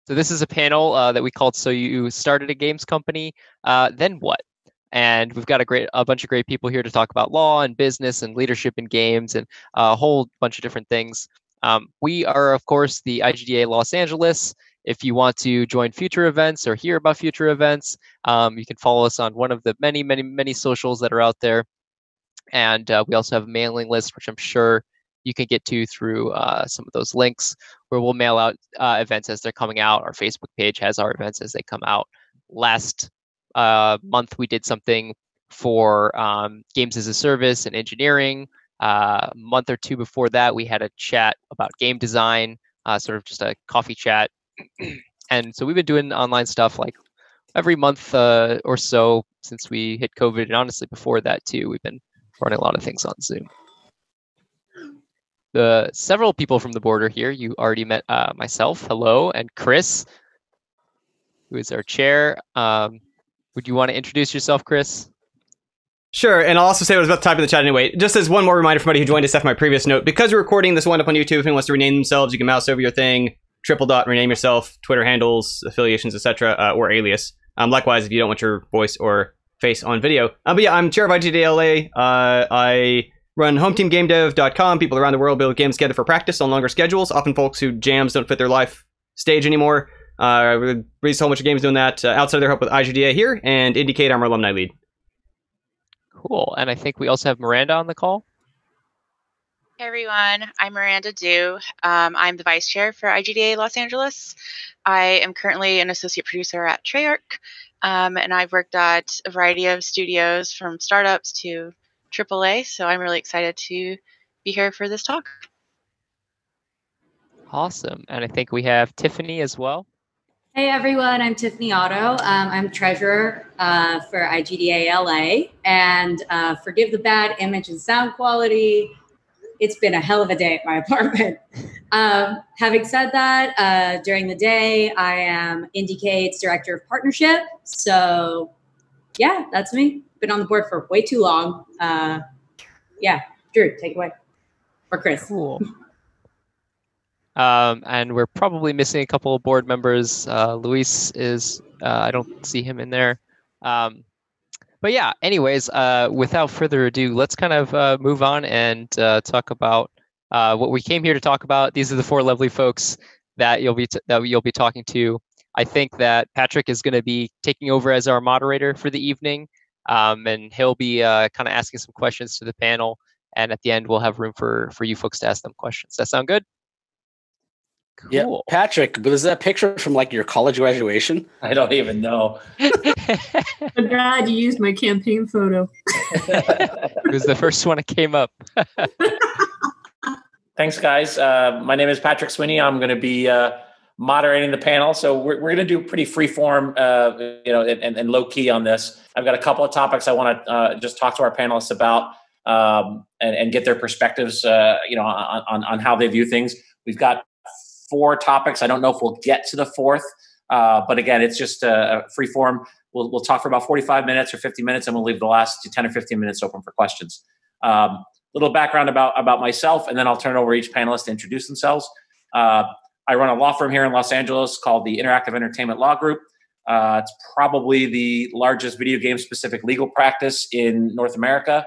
So this is a panel that we called "So You Started a Games Company, Then What?" And we've got a bunch of great people here to talk about law and business and leadership in games and a whole bunch of different things. We are, of course, the IGDA Los Angeles. If you want to join future events or hear about future events, you can follow us on one of the many, many, many socials that are out there. And we also have a mailing list, which I'm sure you can get to through some of those links, where we'll mail out events as they're coming out. Our Facebook page has our events as they come out. Last month, we did something for games as a service and engineering. A month or two before that, we had a chat about game design, sort of just a coffee chat. And so we've been doing online stuff like every month or so since we hit COVID. And honestly, before that too, we've been running a lot of things on Zoom. Several people from the board are here. You already met myself, hello, and Chris, who is our chair. Would you want to introduce yourself, Chris? Sure, and I'll also say what I was about to type in the chat anyway. Just as one more reminder for anybody who joined us after my previous note, because we're recording this one up on YouTube, if anyone wants to rename themselves, you can mouse over your thing, triple dot, rename yourself, Twitter handles, affiliations, etc., or alias. Likewise, if you don't want your voice or face on video. But yeah, I'm chair of IGDA LA. I run hometeamgamedev.com. People around the world build games together for practice on longer schedules. Often folks who jams don't fit their life stage anymore. We release a whole bunch of games doing that outside of their help with IGDA here, and Indicate, I'm our alumni lead. Cool. And I think we also have Miranda on the call. Hey everyone, I'm Miranda Du. I'm the vice chair for IGDA Los Angeles. I am currently an associate producer at Treyarch, and I've worked at a variety of studios from startups to AAA, so I'm really excited to be here for this talk. Awesome. And I think we have Tiffany as well. Hey everyone, I'm Tiffany Otto. I'm treasurer for IGDA LA, and forgive the bad image and sound quality. It's been a hell of a day at my apartment. Having said that, during the day, I am Indicate's director of partnership. So yeah, that's me. Been on the board for way too long. Yeah, Drew, take it away. Or Chris. Cool. And we're probably missing a couple of board members. Luis is, I don't see him in there. But yeah, anyways, without further ado, let's kind of move on and talk about what we came here to talk about. These are the four lovely folks that you'll be talking to. I think that Patrick is going to be taking over as our moderator for the evening, and he'll be kind of asking some questions to the panel. And at the end, we'll have room for you folks to ask them questions. Does that sound good? Cool. Yeah, Patrick, but is that picture from like your college graduation? I don't even know. Oh God, you used my campaign photo. It was the first one that came up. Thanks, guys. My name is Patrick Sweeney. I'm going to be moderating the panel. So we're going to do pretty free form, and low key on this. I've got a couple of topics I want to just talk to our panelists about and get their perspectives, on how they view things. We've got 4 topics. I don't know if we'll get to the 4th, but again, it's just a free form. We'll talk for about 45 minutes or 50 minutes, and we'll leave the last 10 or 15 minutes open for questions. Little background about myself, and then I'll turn it over to each panelist to introduce themselves. I run a law firm here in Los Angeles called the Interactive Entertainment Law Group. It's probably the largest video game specific legal practice in North America.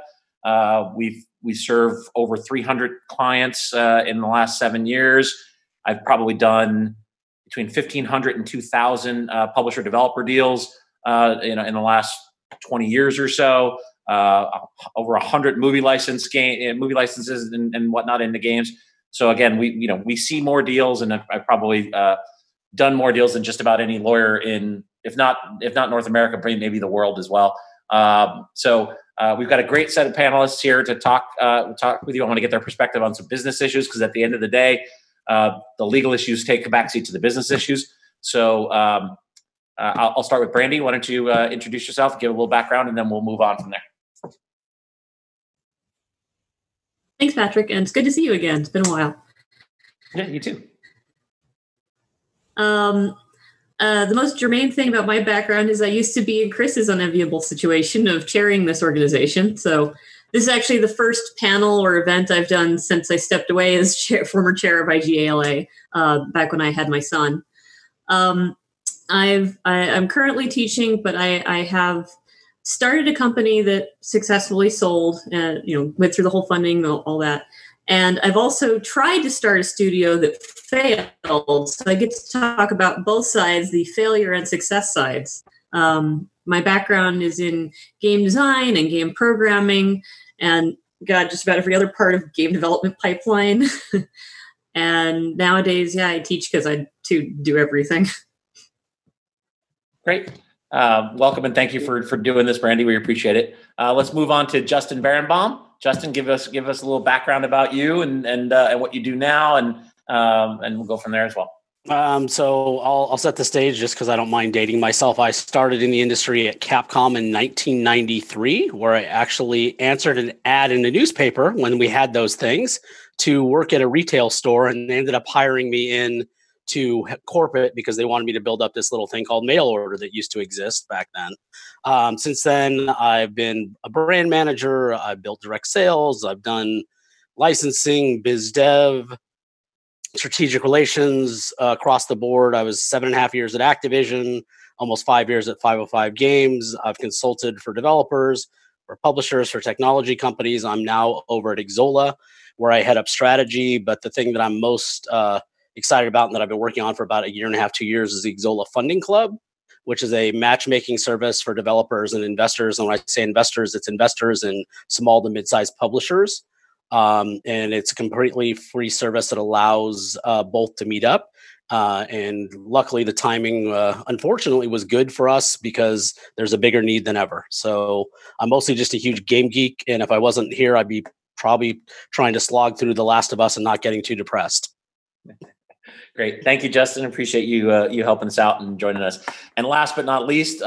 We serve over 300 clients in the last 7 years. I've probably done between 1,500 and 2,000 publisher developer deals, in the last 20 years or so. Over 100 movie licenses and whatnot in the games. So again, we see more deals, and I've probably done more deals than just about any lawyer in, if not North America, maybe the world as well. So we've got a great set of panelists here to talk with you. I want to get their perspective on some business issues, because at the end of the day, the legal issues take a backseat to the business issues. So I'll start with Brandii. Why don't you introduce yourself, give a little background, and then we'll move on from there. Thanks, Patrick, and it's good to see you again. It's been a while. Yeah, you too. The most germane thing about my background is I used to be in Chris's unenviable situation of chairing this organization. So this is actually the first panel or event I've done since I stepped away as former chair of IGDA LA, back when I had my son. I'm currently teaching, but I have started a company that successfully sold, and went through the whole funding, all that. And I've also tried to start a studio that failed. So I get to talk about both sides, the failure and success sides. My background is in game design and game programming, and just about every other part of game development pipeline. And nowadays, I teach because I do everything. Great. Welcome and thank you for doing this, Brandii. We appreciate it. Let's move on to Justin Berenbaum. Justin, give us a little background about you and what you do now, and we'll go from there as well. So I'll set the stage just because I don't mind dating myself. I started in the industry at Capcom in 1993, where I actually answered an ad in the newspaper when we had those things to work at a retail store, and they ended up hiring me in to corporate because they wanted me to build up this little thing called mail order that used to exist back then. Since then, I've been a brand manager. I've built direct sales. I've done licensing, BizDev, strategic relations across the board. I was 7.5 years at Activision, almost 5 years at 505 Games. I've consulted for developers, for publishers, for technology companies. I'm now over at Xsolla, where I head up strategy. But the thing that I'm most excited about and that I've been working on for about 1.5 years, 2 years is the Xsolla Funding Club, which is a matchmaking service for developers and investors. And when I say investors, it's investors in small to mid-sized publishers. And it's a completely free service that allows both to meet up. And luckily, the timing, unfortunately, was good for us because there's a bigger need than ever. So I'm mostly just a huge game geek. And if I wasn't here, I'd be probably trying to slog through The Last of Us and not getting too depressed. Great. Thank you, Justin. Appreciate you helping us out and joining us. And last but not least,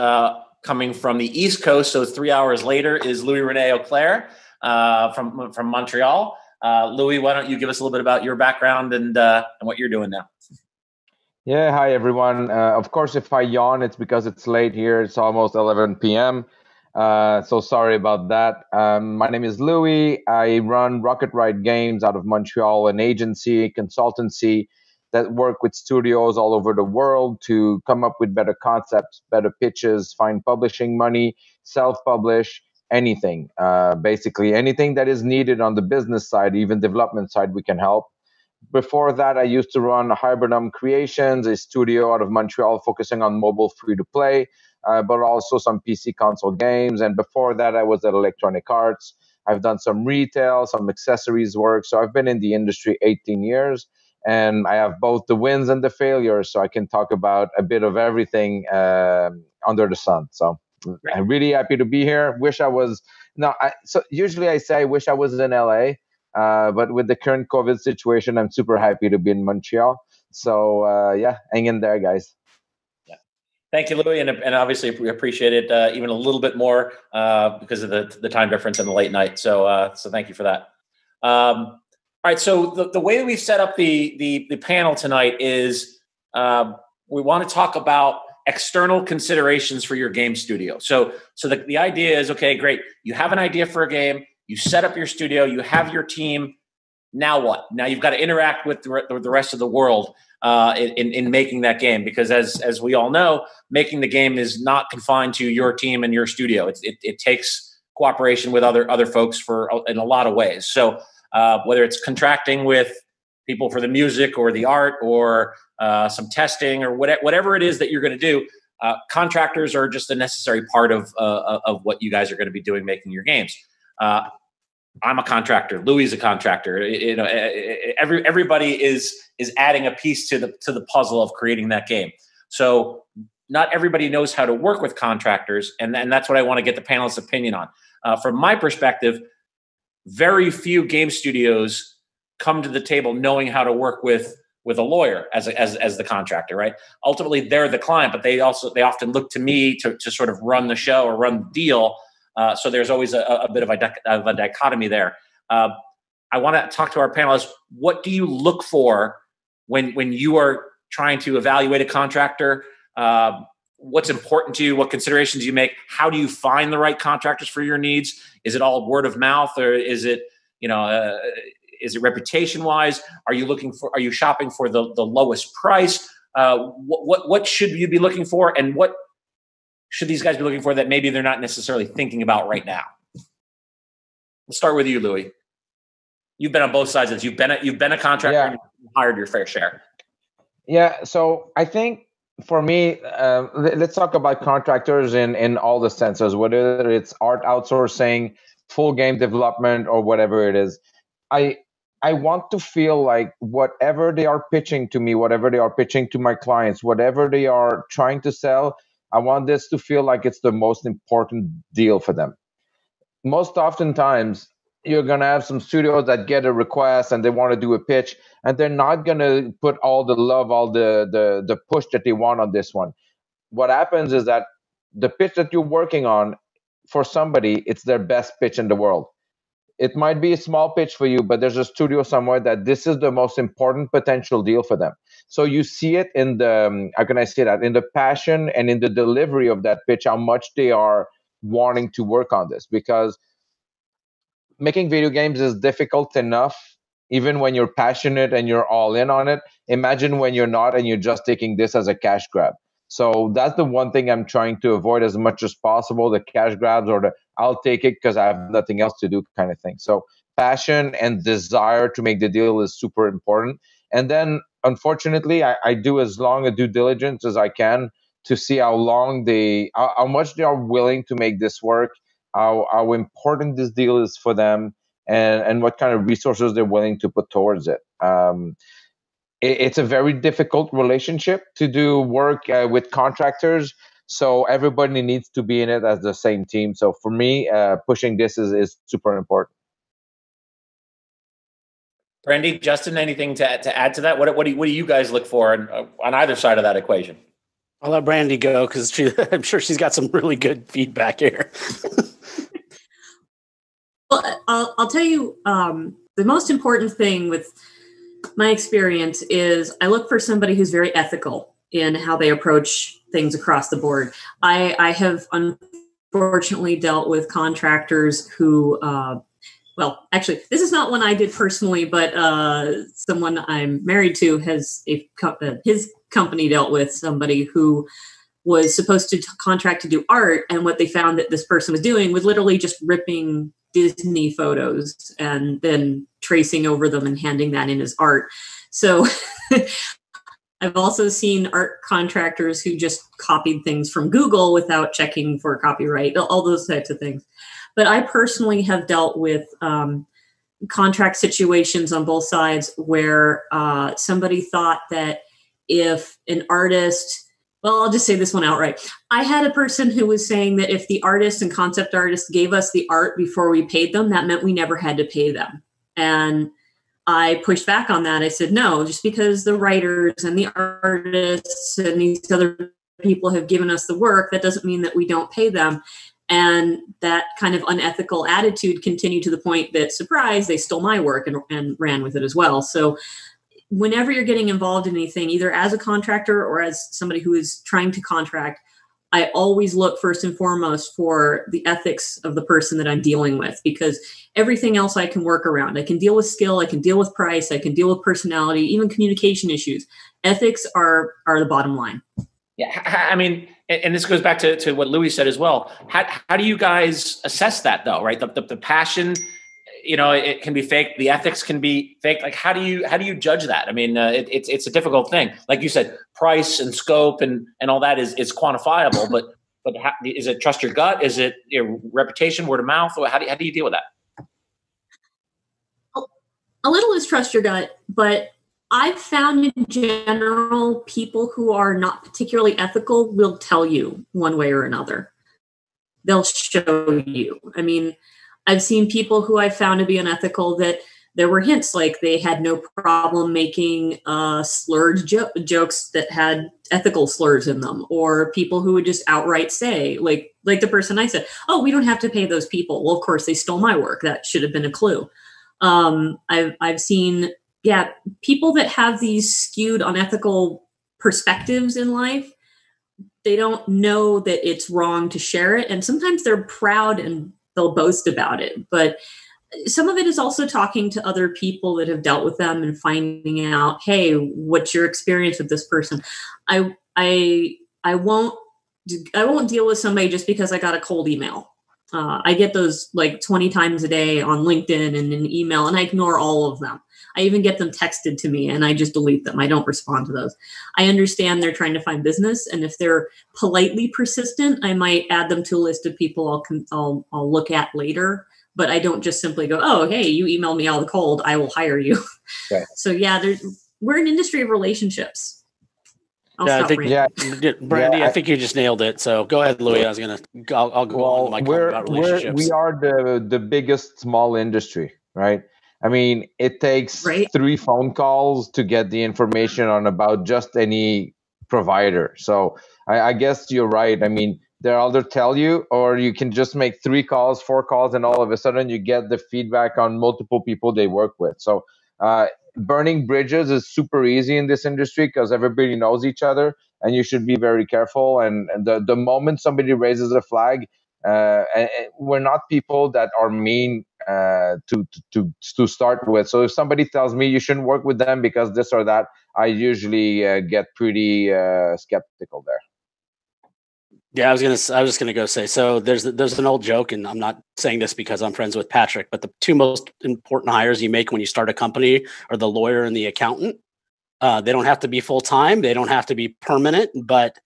coming from the East Coast, so 3 hours later, is Louis Rene Auclair from Montreal. Louis, why don't you give us a little bit about your background and what you're doing now? Yeah, hi, everyone. Of course, if I yawn, it's because it's late here. It's almost 11 p.m. So sorry about that. My name is Louis. I run RocketRide Games out of Montreal, an agency, consultancy that work with studios all over the world to come up with better concepts, better pitches, find publishing money, self-publish, anything. Basically, anything that is needed on the business side, even development side, we can help. Before that, I used to run Berenbaum Creations, a studio out of Montreal focusing on mobile free-to-play, but also some PC console games. And before that, I was at Electronic Arts. I've done some retail, some accessories work. So I've been in the industry 18 years. And I have both the wins and the failures, so I can talk about a bit of everything under the sun. So I'm really happy to be here. So usually I say I wish I was in LA, but with the current COVID situation, I'm super happy to be in Montreal. So hang in there, guys. Yeah. Thank you, Louis, and obviously we appreciate it even a little bit more because of the time difference and the late night. So thank you for that. All right, so the way that we've set up the panel tonight is we want to talk about external considerations for your game studio. So the idea is, okay, great. You have an idea for a game. You set up your studio. You have your team. Now what? Now you've got to interact with the rest of the world in making that game, because as we all know, making the game is not confined to your team and your studio. It takes cooperation with other folks in a lot of ways. So whether it's contracting with people for the music or the art or some testing or whatever it is that you're going to do, contractors are just a necessary part of what you guys are going to be doing, making your games. I'm a contractor. Louis is a contractor. Everybody is adding a piece to the puzzle of creating that game. So not everybody knows how to work with contractors, and that's what I want to get the panelists' opinion on. From my perspective, very few game studios come to the table knowing how to work with a lawyer as the contractor, right? Ultimately, they're the client, but they often look to me to sort of run the show or run the deal. So there's always a bit of a dichotomy there. I want to talk to our panelists. What do you look for when you are trying to evaluate a contractor? What's important to you? What considerations you make? How do you find the right contractors for your needs? Is it all word of mouth, or is it reputation wise? Are you shopping for the lowest price? what should you be looking for, and what should these guys be looking for that maybe they're not necessarily thinking about right now? Let's start with you, Louis. You've been on both sides of this. You've been a contractor, Yeah. and you've hired your fair share. Yeah, so I think for me, let's talk about contractors in all the senses, whether it's art outsourcing, full game development, or whatever it is. I want to feel like whatever they are pitching to me, whatever they are pitching to my clients, whatever they are trying to sell, I want this to feel like it's the most important deal for them. Most oftentimes, you're going to have some studios that get a request and they want to do a pitch, and they're not going to put all the love, all the push that they want on this one. What happens is that the pitch that you're working on, for somebody, it's their best pitch in the world. It might be a small pitch for you, but there's a studio somewhere that this is the most important potential deal for them. So you see it in the, how can I say that, in the passion and in the delivery of that pitch, how much they are wanting to work on this. Because making video games is difficult enough, even when you're passionate and you're all in on it. Imagine when you're not and you're just taking this as a cash grab. So that's the one thing I'm trying to avoid as much as possible, the cash grabs or the I'll take it because I have nothing else to do kind of thing. So passion and desire to make the deal is super important. And then, unfortunately, I do as long a due diligence as I can to see how much they are willing to make this work, how important this deal is for them, and what kind of resources they're willing to put towards it. It's a very difficult relationship to do work with contractors, so everybody needs to be in it as the same team. So for me, pushing this is super important. Brandii, Justin, anything to add to that? What do you guys look for on either side of that equation? I'll let Brandii go because I'm sure she's got some really good feedback here. Well, I'll tell you, the most important thing with my experience is I look for somebody who's very ethical in how they approach things across the board. I have unfortunately dealt with contractors who, well, actually, this is not one I did personally, but someone I'm married to has his company dealt with somebody who was supposed to contract to do art, and what they found that this person was doing was literally just ripping Disney photos and then tracing over them and handing that in as art. So I've also seen art contractors who just copied things from Google without checking for copyright, all those types of things. But I personally have dealt with contract situations on both sides where somebody thought that if an artist, well, I'll just say this one outright. I had a person who was saying that if the artist and concept artist gave us the art before we paid them, that meant we never had to pay them. And I pushed back on that. I said, no, just because the writers and the artists and these other people have given us the work, that doesn't mean that we don't pay them. And that kind of unethical attitude continued to the point that, surprise, they stole my work and ran with it as well. So whenever you're getting involved in anything, either as a contractor or as somebody who is trying to contract, I always look first and foremost for the ethics of the person that I'm dealing with, because everything else I can work around. I can deal with skill, I can deal with price, I can deal with personality, even communication issues. Ethics are the bottom line. Yeah, I mean, and this goes back to what Louis said as well. How do you guys assess that, though, right? The passion, it can be fake. The ethics can be fake. Like, how do you judge that? I mean, it's a difficult thing. Like you said, price and scope and all that is quantifiable. But is it trust your gut? Is it your reputation, word of mouth? Or how do you deal with that? A little is trust your gut, but I've found in general, people who are not particularly ethical will tell you one way or another. They'll show you. I mean, I've seen people who I found to be unethical that there were hints like they had no problem making slurred jokes that had ethical slurs in them, or people who would just outright say, like the person I said, oh, we don't have to pay those people. Well, of course, they stole my work. That should have been a clue. I've seen, people that have these skewed unethical perspectives in life. They don't know that it's wrong to share it. And sometimes they're proud and they'll boast about it. But some of it is also talking to other people that have dealt with them and finding out, hey, what's your experience with this person? I won't deal with somebody just because I got a cold email. I get those like 20 times a day on LinkedIn and an email, and I ignore all of them. I even get them texted to me and I just delete them. I don't respond to those. I understand they're trying to find business, and if they're politely persistent, I might add them to a list of people I'll look at later. But I don't just simply go, oh, hey, you emailed me out of the cold, I will hire you. Right. So yeah, we're an industry of relationships. Brandii, I think you just nailed it. So go ahead, Louis. I'll go on to my comment about relationships. We are the biggest small industry, right? I mean, it takes 3 phone calls to get the information on about just any provider. So I guess you're right. I mean, they'll either tell you, or you can just make 3 calls, 4 calls, and all of a sudden you get the feedback on multiple people they work with. So burning bridges is super easy in this industry because everybody knows each other, and you should be very careful. And the moment somebody raises a flag, and we're not people that are mean to start with. So if somebody tells me you shouldn't work with them because this or that, I usually get pretty skeptical there. Yeah, I was just gonna go say, so there's an old joke, and I'm not saying this because I'm friends with Patrick, but the 2 most important hires you make when you start a company are the lawyer and the accountant. They don't have to be full time, they don't have to be permanent, but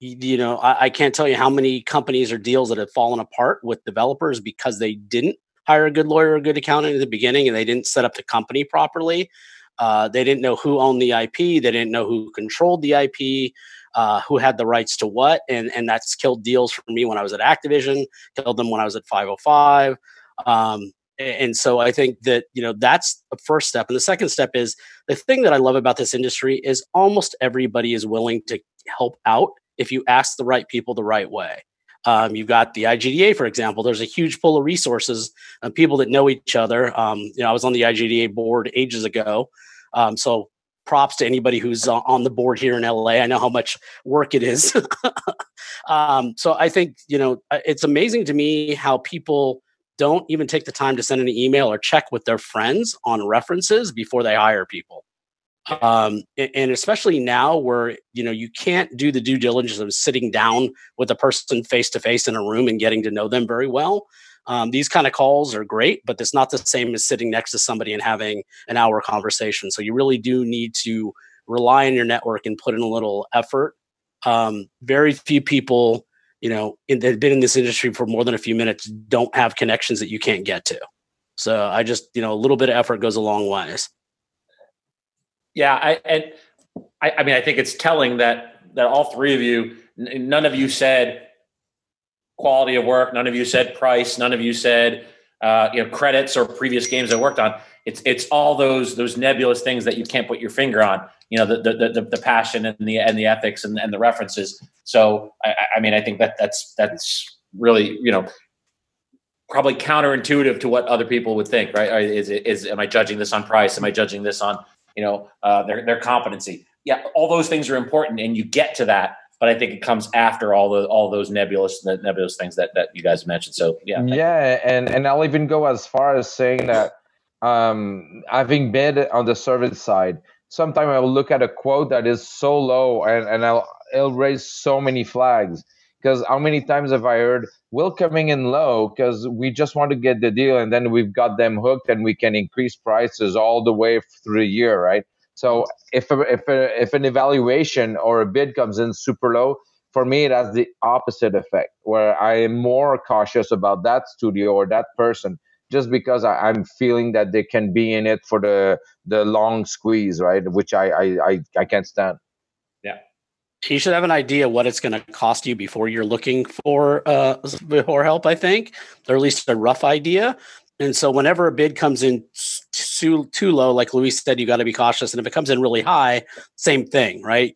I can't tell you how many companies or deals that have fallen apart with developers because they didn't hire a good lawyer or a good accountant at the beginning, and they didn't set up the company properly. They didn't know who owned the IP. They didn't know who controlled the IP. Who had the rights to what, and that's killed deals for me when I was at Activision, killed them when I was at 505. And so I think that, that's the first step. And the second step is, the thing that I love about this industry is almost everybody is willing to help out if you ask the right people the right way. You've got the IGDA, for example. There's a huge pool of resources and people that know each other. I was on the IGDA board ages ago. So props to anybody who's on the board here in LA. I know how much work it is. So I think, it's amazing to me how people don't even take the time to send an email or check with their friends on references before they hire people. And especially now where, you can't do the due diligence of sitting down with a person face to face in a room and getting to know them very well. These kind of calls are great, but it's not the same as sitting next to somebody and having an hour conversation. So you really do need to rely on your network and put in a little effort. Very few people, that have been in this industry for more than a few minutes don't have connections that you can't get to. So I just, a little bit of effort goes a long ways. Yeah, I mean, I think it's telling that all 3 of you, none of you said quality of work, none of you said price, none of you said credits or previous games I worked on. It's all those nebulous things that you can't put your finger on. The passion and the ethics and the references. So I mean, I think that's really probably counterintuitive to what other people would think, right? Am I judging this on price? Am I judging this on their competency? Yeah, all those things are important, and you get to that. But I think it comes after all those nebulous things that you guys mentioned. So yeah, and I'll even go as far as saying that having been on the service side, sometimes I will look at a quote that is so low, and it'll raise so many flags. Because how many times have I heard, we're coming in low because we just want to get the deal, and then we've got them hooked, and we can increase prices all the way through the year, right? So if an evaluation or a bid comes in super low, for me it has the opposite effect, where I am more cautious about that studio or that person, just because I'm feeling that they can be in it for the long squeeze, right? Which I can't stand. Yeah. You should have an idea what it's going to cost you before you're looking for help, I think, or at least a rough idea. And so whenever a bid comes in too low, like Louis said, you got to be cautious. And if it comes in really high, same thing, right?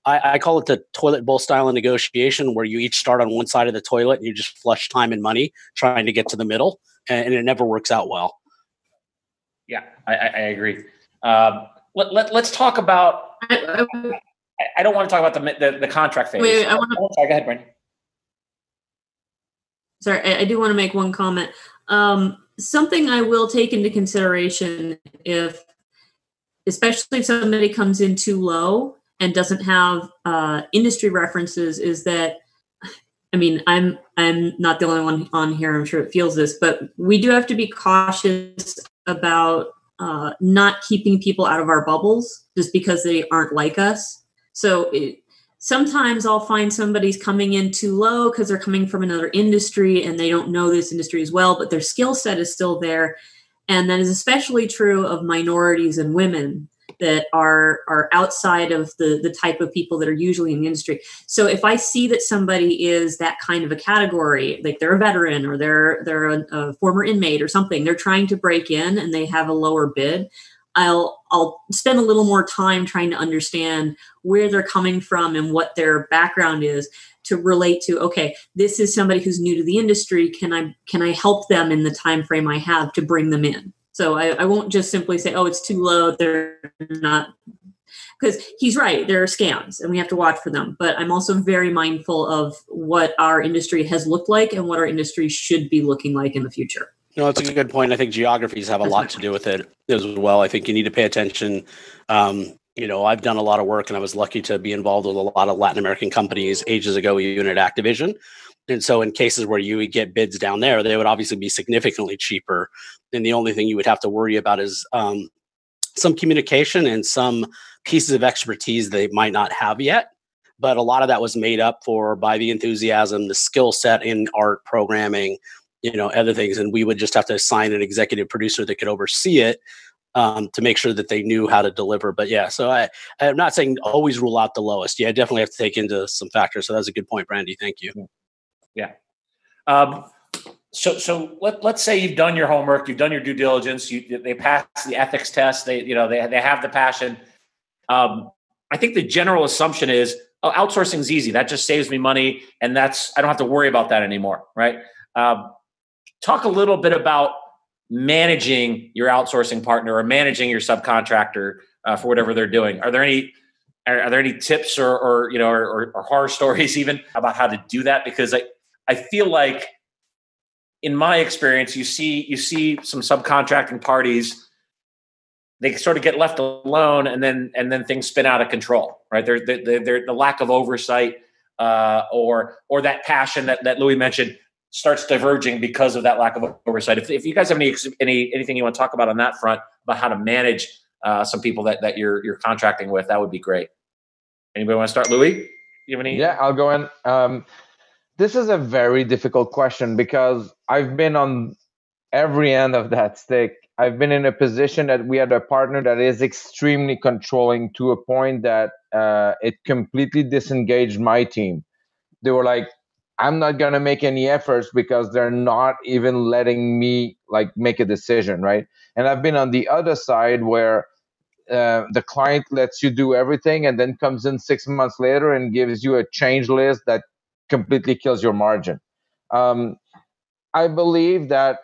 I call it the toilet bowl style of negotiation, where you each start on one side of the toilet and you just flush time and money trying to get to the middle, and it never works out well. Yeah, I agree. Let's talk about. I don't want to talk about the contract phase. Wait, sorry, go ahead, Brandii. Sorry, I do want to make one comment. something I will take into consideration, especially if somebody comes in too low and doesn't have industry references, is that, I mean, I'm not the only one on here, I'm sure it feels this, but we do have to be cautious about not keeping people out of our bubbles just because they aren't like us. So sometimes I'll find somebody's coming in too low because they're coming from another industry and they don't know this industry as well, but their skill set is still there. And that is especially true of minorities and women that are outside of the type of people that are usually in the industry. So if I see that somebody is that kind of a category, like they're a veteran or they're a former inmate or something, they're trying to break in and they have a lower bid, I'll spend a little more time trying to understand where they're coming from and what their background is to relate to, okay, this is somebody who's new to the industry. Can I help them in the time frame I have to bring them in? So I won't just simply say, oh, it's too low, they're not, because he's right, there are scams and we have to watch for them. But I'm also very mindful of what our industry has looked like and what our industry should be looking like in the future. No, that's a good point. I think geographies have a lot to do with it as well. I think you need to pay attention. I've done a lot of work and I was lucky to be involved with a lot of Latin American companies ages ago, even at Activision. And so in cases where you would get bids down there, they would obviously be significantly cheaper. And the only thing you would have to worry about is some communication and some pieces of expertise they might not have yet. But a lot of that was made up for by the enthusiasm, the skill set in art, programming, other things. And we would just have to assign an executive producer that could oversee it to make sure that they knew how to deliver. But yeah, so I'm not saying always rule out the lowest. Yeah, definitely have to take into some factors. So that's a good point, Brandii. Thank you. Yeah. So let's say you've done your homework, you've done your due diligence, they passed the ethics test, they have the passion. I think the general assumption is, oh, outsourcing is easy. That just saves me money, and I don't have to worry about that anymore, right? Talk a little bit about managing your outsourcing partner or managing your subcontractor for whatever they're doing. Are there any tips or horror stories even about how to do that? Because I feel like, in my experience, you see some subcontracting parties, they sort of get left alone, and then things spin out of control, right? They're the lack of oversight or that passion that Louis mentioned starts diverging because of that lack of oversight. If you guys have anything you want to talk about on that front about how to manage some people that you're contracting with, that would be great. Anybody want to start? Louis, you have any? Yeah, I'll go in. This is a very difficult question because I've been on every end of that stick. I've been in a position that we had a partner that is extremely controlling to a point that it completely disengaged my team. They were like, I'm not going to make any efforts because they're not even letting me make a decision, right? And I've been on the other side where the client lets you do everything and then comes in 6 months later and gives you a change list that completely kills your margin. I believe that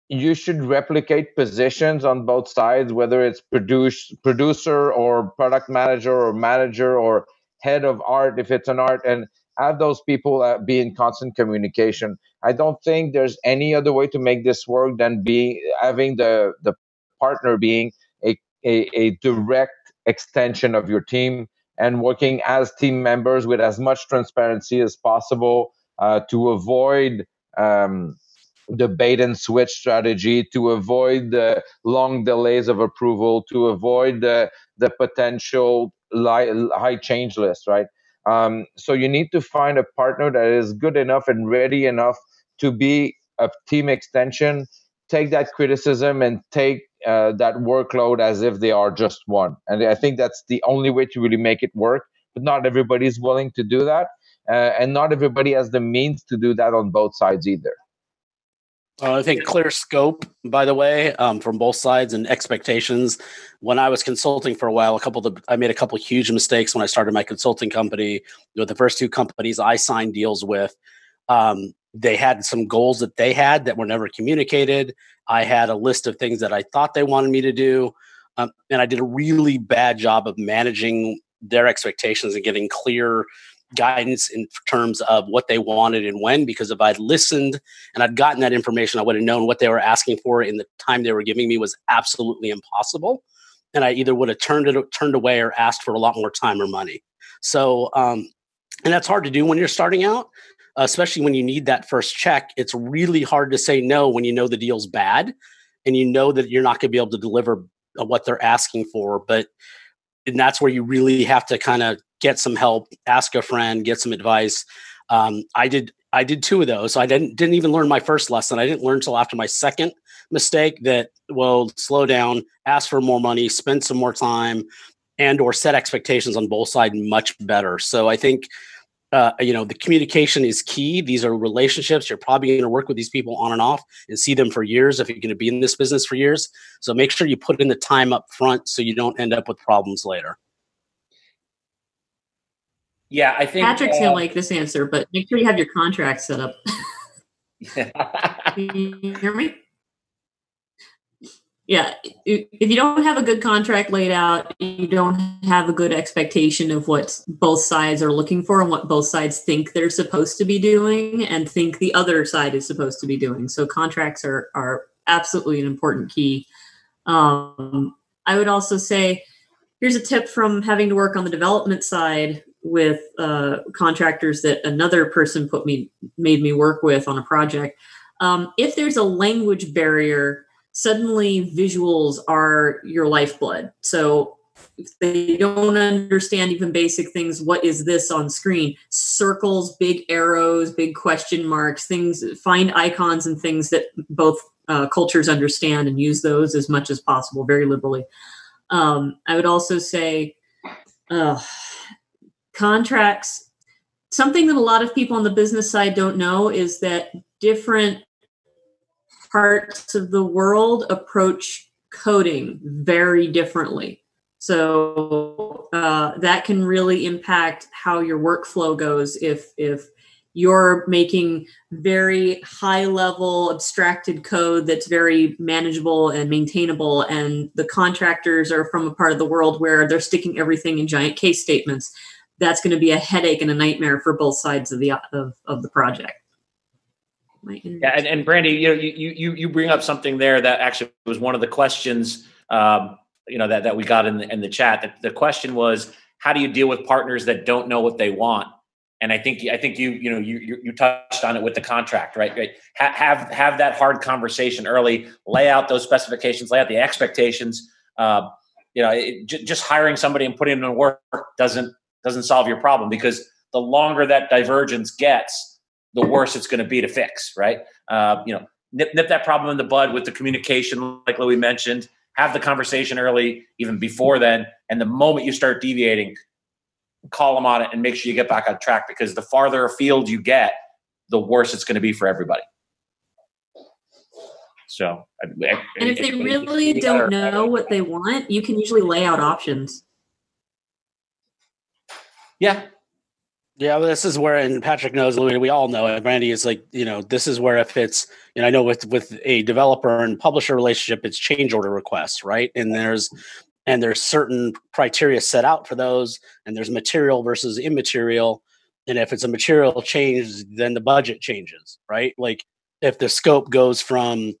you should replicate positions on both sides, whether it's producer or product manager or head of art, if it's an art, and have those people be in constant communication. I don't think there's any other way to make this work than having the partner being a direct extension of your team and working as team members with as much transparency as possible to avoid the bait and switch strategy, to avoid the long delays of approval, to avoid the potential high change list, right? So you need to find a partner that is good enough and ready enough to be a team extension, take that criticism and take that workload as if they are just one. And I think that's the only way to really make it work. But not everybody is willing to do that. And not everybody has the means to do that on both sides either. I think clear scope, by the way, from both sides and expectations. When I was consulting for a while, I made a couple of huge mistakes when I started my consulting company. With the first two companies I signed deals with, they had some goals that they had that were never communicated. I had a list of things that I thought they wanted me to do, and I did a really bad job of managing their expectations and getting clear guidance in terms of what they wanted and when, because if I'd listened and I'd gotten that information, I would have known what they were asking for in the time they were giving me was absolutely impossible. And I either would have turned away or asked for a lot more time or money. So, and that's hard to do when you're starting out, especially when you need that first check. It's really hard to say no when you know the deal's bad and you know that you're not going to be able to deliver what they're asking for. And that's where you really have to kind of get some help, ask a friend, get some advice. I did 2 of those. So I didn't even learn my first lesson. I didn't learn until after my second mistake that, well, slow down, ask for more money, spend some more time, and or set expectations on both sides much better. So I think, the communication is key. These are relationships. You're probably going to work with these people on and off and see them for years if you're going to be in this business for years. So make sure you put in the time up front so you don't end up with problems later. Yeah, I think Patrick's gonna like this answer, but make sure you have your contract set up. Can you hear me? Yeah, if you don't have a good contract laid out, you don't have a good expectation of what both sides are looking for and what both sides think they're supposed to be doing and think the other side is supposed to be doing. So contracts are absolutely an important key. I would also say, here's a tip from having to work on the development side with contractors that another person made me work with on a project. If there's a language barrier, suddenly visuals are your lifeblood. So if they don't understand even basic things, what is this on screen? Circles, big arrows, big question marks, things, find icons and things that both cultures understand and use those as much as possible, very liberally. I would also say contracts, something that a lot of people on the business side don't know is that different parts of the world approach coding very differently. So that can really impact how your workflow goes if you're making very high level abstracted code that's very manageable and maintainable, and the contractors are from a part of the world where they're sticking everything in giant case statements. That's going to be a headache and a nightmare for both sides of the project. Yeah, and Brandii, you bring up something there that actually was one of the questions that we got in the chat. The question was, how do you deal with partners that don't know what they want? And I think you touched on it with the contract, right? Have that hard conversation early. Lay out those specifications. Lay out the expectations. Just hiring somebody and putting them to work doesn't solve your problem, because the longer that divergence gets, the worse it's going to be to fix, right? Nip that problem in the bud with the communication, like Louis mentioned. Have the conversation early, even before then. And the moment you start deviating, call them on it and make sure you get back on track, because the farther afield you get, the worse it's going to be for everybody. So, and if they really don't know what they want, you can usually lay out options. Yeah. Yeah, well, this is where, and Patrick knows, Louis, we all know it. Brandii is like, this is where if it's, I know with a developer and publisher relationship, it's change order requests, right? And there's certain criteria set out for those, and there's material versus immaterial. And if it's a material change, then the budget changes, right? Like if the scope goes from,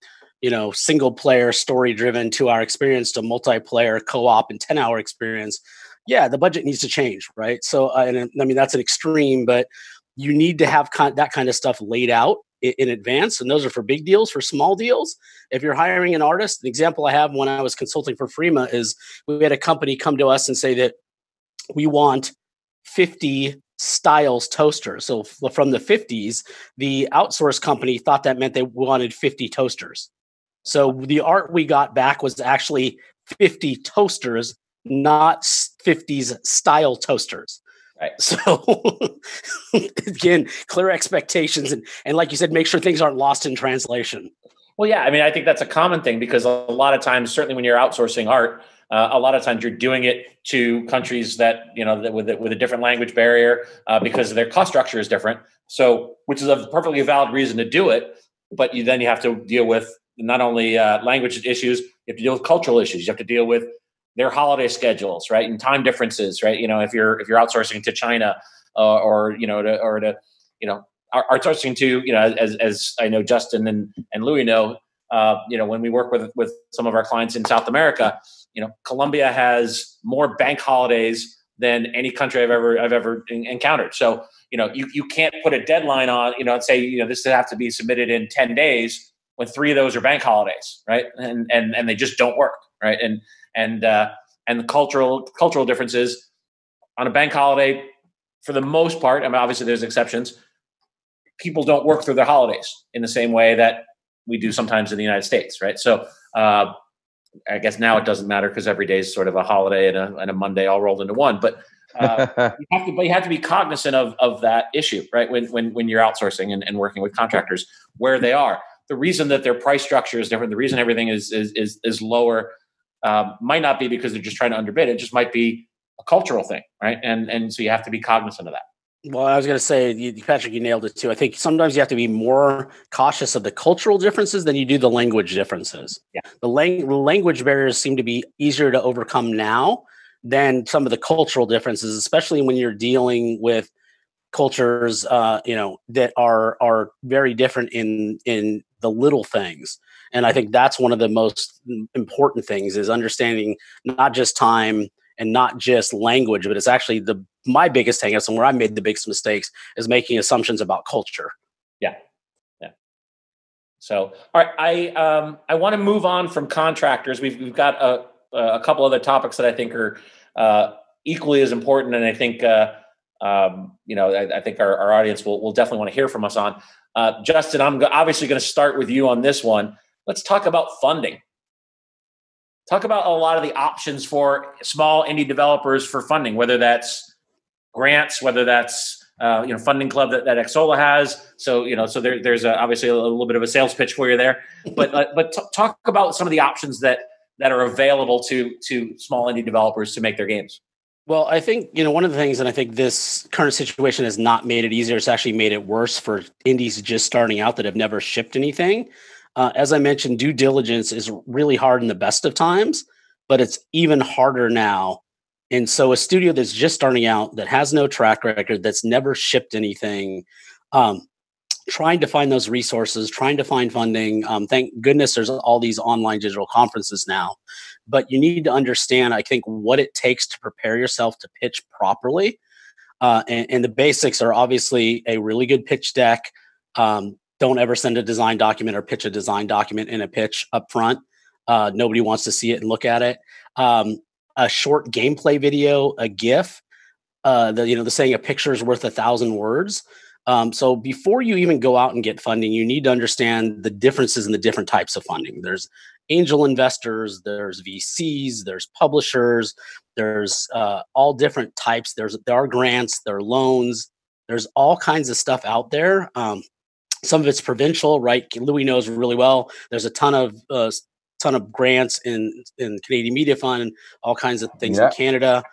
single player story driven 2-hour experience to multiplayer co-op and 10-hour experience, yeah, the budget needs to change, right? So, that's an extreme, but you need to have that kind of stuff laid out in advance. And those are for big deals. For small deals, if you're hiring an artist, the example I have when I was consulting for Freema is we had a company come to us and say that we want 50 styles toasters. So from the 50s, the outsource company thought that meant they wanted 50 toasters. So the art we got back was actually 50 toasters, not 50s style toasters. Right. So again, clear expectations and like you said, make sure things aren't lost in translation. Well, yeah, I think that's a common thing, because a lot of times, certainly when you're outsourcing art, a lot of times you're doing it to countries that, with a different language barrier, because their cost structure is different. So, which is a perfectly valid reason to do it. But you have to deal with not only language issues, you have to deal with cultural issues. You have to deal with their holiday schedules, right? And time differences, right? If you're outsourcing to China, or to outsourcing to, as I know Justin and Louis know, when we work with some of our clients in South America, Colombia has more bank holidays than any country I've ever encountered. So, you can't put a deadline on, and say, this has to be submitted in 10 days when 3 of those are bank holidays, right? And they just don't work, right? And the cultural differences on a bank holiday, for the most part, I mean, obviously there's exceptions, people don't work through their holidays in the same way that we do sometimes in the United States, right? So I guess now it doesn't matter because every day is sort of a holiday and a Monday all rolled into one. But you have to be cognizant of that issue, right? When you're outsourcing and working with contractors, where they are. The reason that their price structure is different, the reason everything is lower, might not be because they're just trying to underbid. It just might be a cultural thing, right? And so you have to be cognizant of that. Well, I was going to say, Patrick, you nailed it too. I think sometimes you have to be more cautious of the cultural differences than you do the language differences. Yeah. The language barriers seem to be easier to overcome now than some of the cultural differences, especially when you're dealing with cultures, that are very different in the little things. And I think that's one of the most important things is understanding not just time and not just language, but it's actually my biggest hang-ups and where I made the biggest mistakes is making assumptions about culture. Yeah. So, all right, I want to move on from contractors. We've got a couple other topics that I think are equally as important, and I think I think our audience will definitely want to hear from us on. Justin, I'm obviously going to start with you on this one. Let's talk about funding. Talk about a lot of the options for small indie developers for funding, whether that's grants, whether that's funding club that Xsolla has. So there's obviously a little bit of a sales pitch for you there. But talk about some of the options that are available to small indie developers to make their games. Well, I think, one of the things, and I think this current situation has not made it easier. It's actually made it worse for indies just starting out that have never shipped anything. As I mentioned, due diligence is really hard in the best of times, but it's even harder now. And so a studio that's just starting out, that has no track record, that's never shipped anything, trying to find those resources, trying to find funding. Thank goodness there's all these online digital conferences now. But you need to understand, I think, what it takes to prepare yourself to pitch properly. And the basics are obviously a really good pitch deck. Don't ever send a design document or pitch a design document in a pitch up front. Nobody wants to see it and look at it. A short gameplay video, a GIF, the saying a picture is worth 1,000 words. So before you even go out and get funding, you need to understand the differences in the different types of funding. There's angel investors, there's VCs, there's publishers, there's all different types. There are grants, there are loans, there's all kinds of stuff out there. Some of it's provincial, right? Louis knows really well. There's a ton of grants in Canadian Media Fund, all kinds of things in Canada.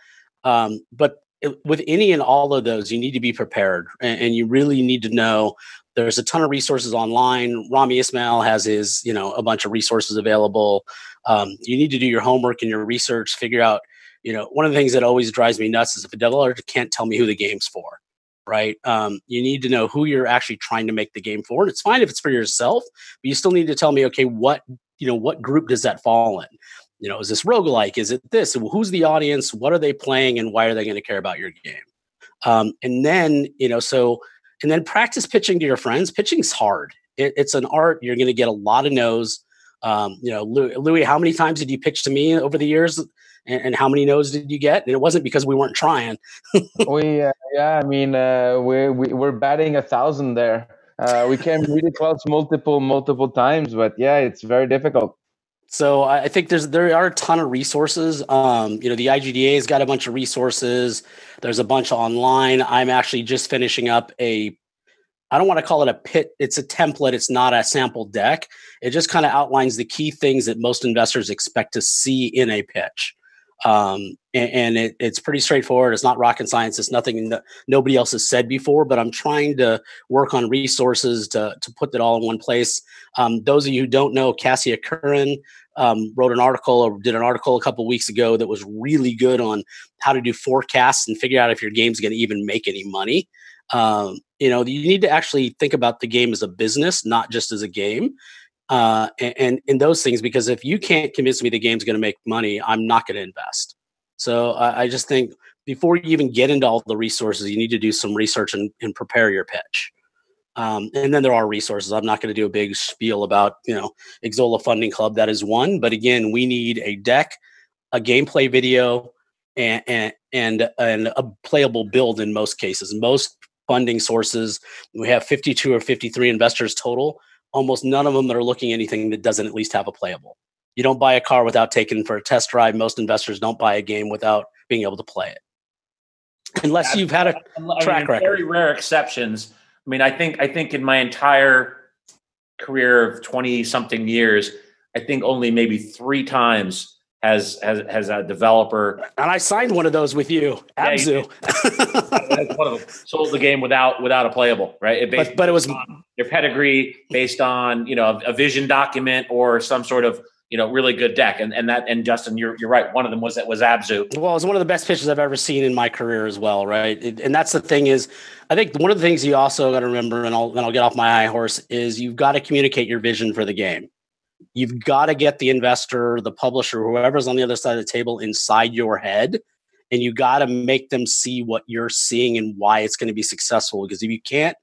But with any and all of those, you need to be prepared, and you really need to know. There's a ton of resources online. Rami Ismail has his, a bunch of resources available. You need to do your homework and your research. Figure out, one of the things that always drives me nuts is if a developer can't tell me who the game's for. Right. You need to know who you're actually trying to make the game for. And it's fine if it's for yourself, but you still need to tell me, okay, what group does that fall in? Is this roguelike? Is it this? Who's the audience? What are they playing? And why are they going to care about your game? And then practice pitching to your friends. Pitching's hard. It's an art. You're going to get a lot of no's. Louis, how many times did you pitch to me over the years? And how many no's did you get? And it wasn't because we weren't trying. We're batting 1,000 there. We came really close multiple times, but it's very difficult. So I think there are a ton of resources. The IGDA's got a bunch of resources. There's a bunch online. I'm actually just finishing up I don't want to call it a pit. It's a template. It's not a sample deck. It just kind of outlines the key things that most investors expect to see in a pitch. And and it's pretty straightforward. It's not rocket science. It's nothing that nobody else has said before, but I'm trying to work on resources to put that all in one place. Those of you who don't know, Cassia Curran wrote an article or did an article a couple of weeks ago that was really good on how to do forecasts and figure out if your game's going to even make any money. You need to actually think about the game as a business, not just as a game. And in those things, because if you can't convince me the game's going to make money, I'm not going to invest. So I just think before you even get into all the resources, you need to do some research and prepare your pitch. And then there are resources. I'm not going to do a big spiel about, Xsolla Funding Club. That is one. But again, we need a deck, a gameplay video, and a playable build in most cases. Most funding sources, we have 52 or 53 investors total. Almost none of them are looking at anything that doesn't at least have a playable. You don't buy a car without taking for a test drive. Most investors don't buy a game without being able to play it, unless you've had a track record. Very rare exceptions. I mean, I think in my entire career of 20-something years, I think only maybe 3 times has a developer. And I signed one of those with you, Abzu. One of them sold the game without a playable, right? But it was on their pedigree, based on a vision document or some sort of really good deck. And Justin, you're right. One of them was Abzu. Well, it was one of the best pitches I've ever seen in my career as well, right? And that's the thing is, I think one of the things you also got to remember, and I'll get off my high horse, is you've got to communicate your vision for the game. You've got to get the investor, the publisher, whoever's on the other side of the table inside your head, and you got to make them see what you're seeing and why it's going to be successful. Because if you can't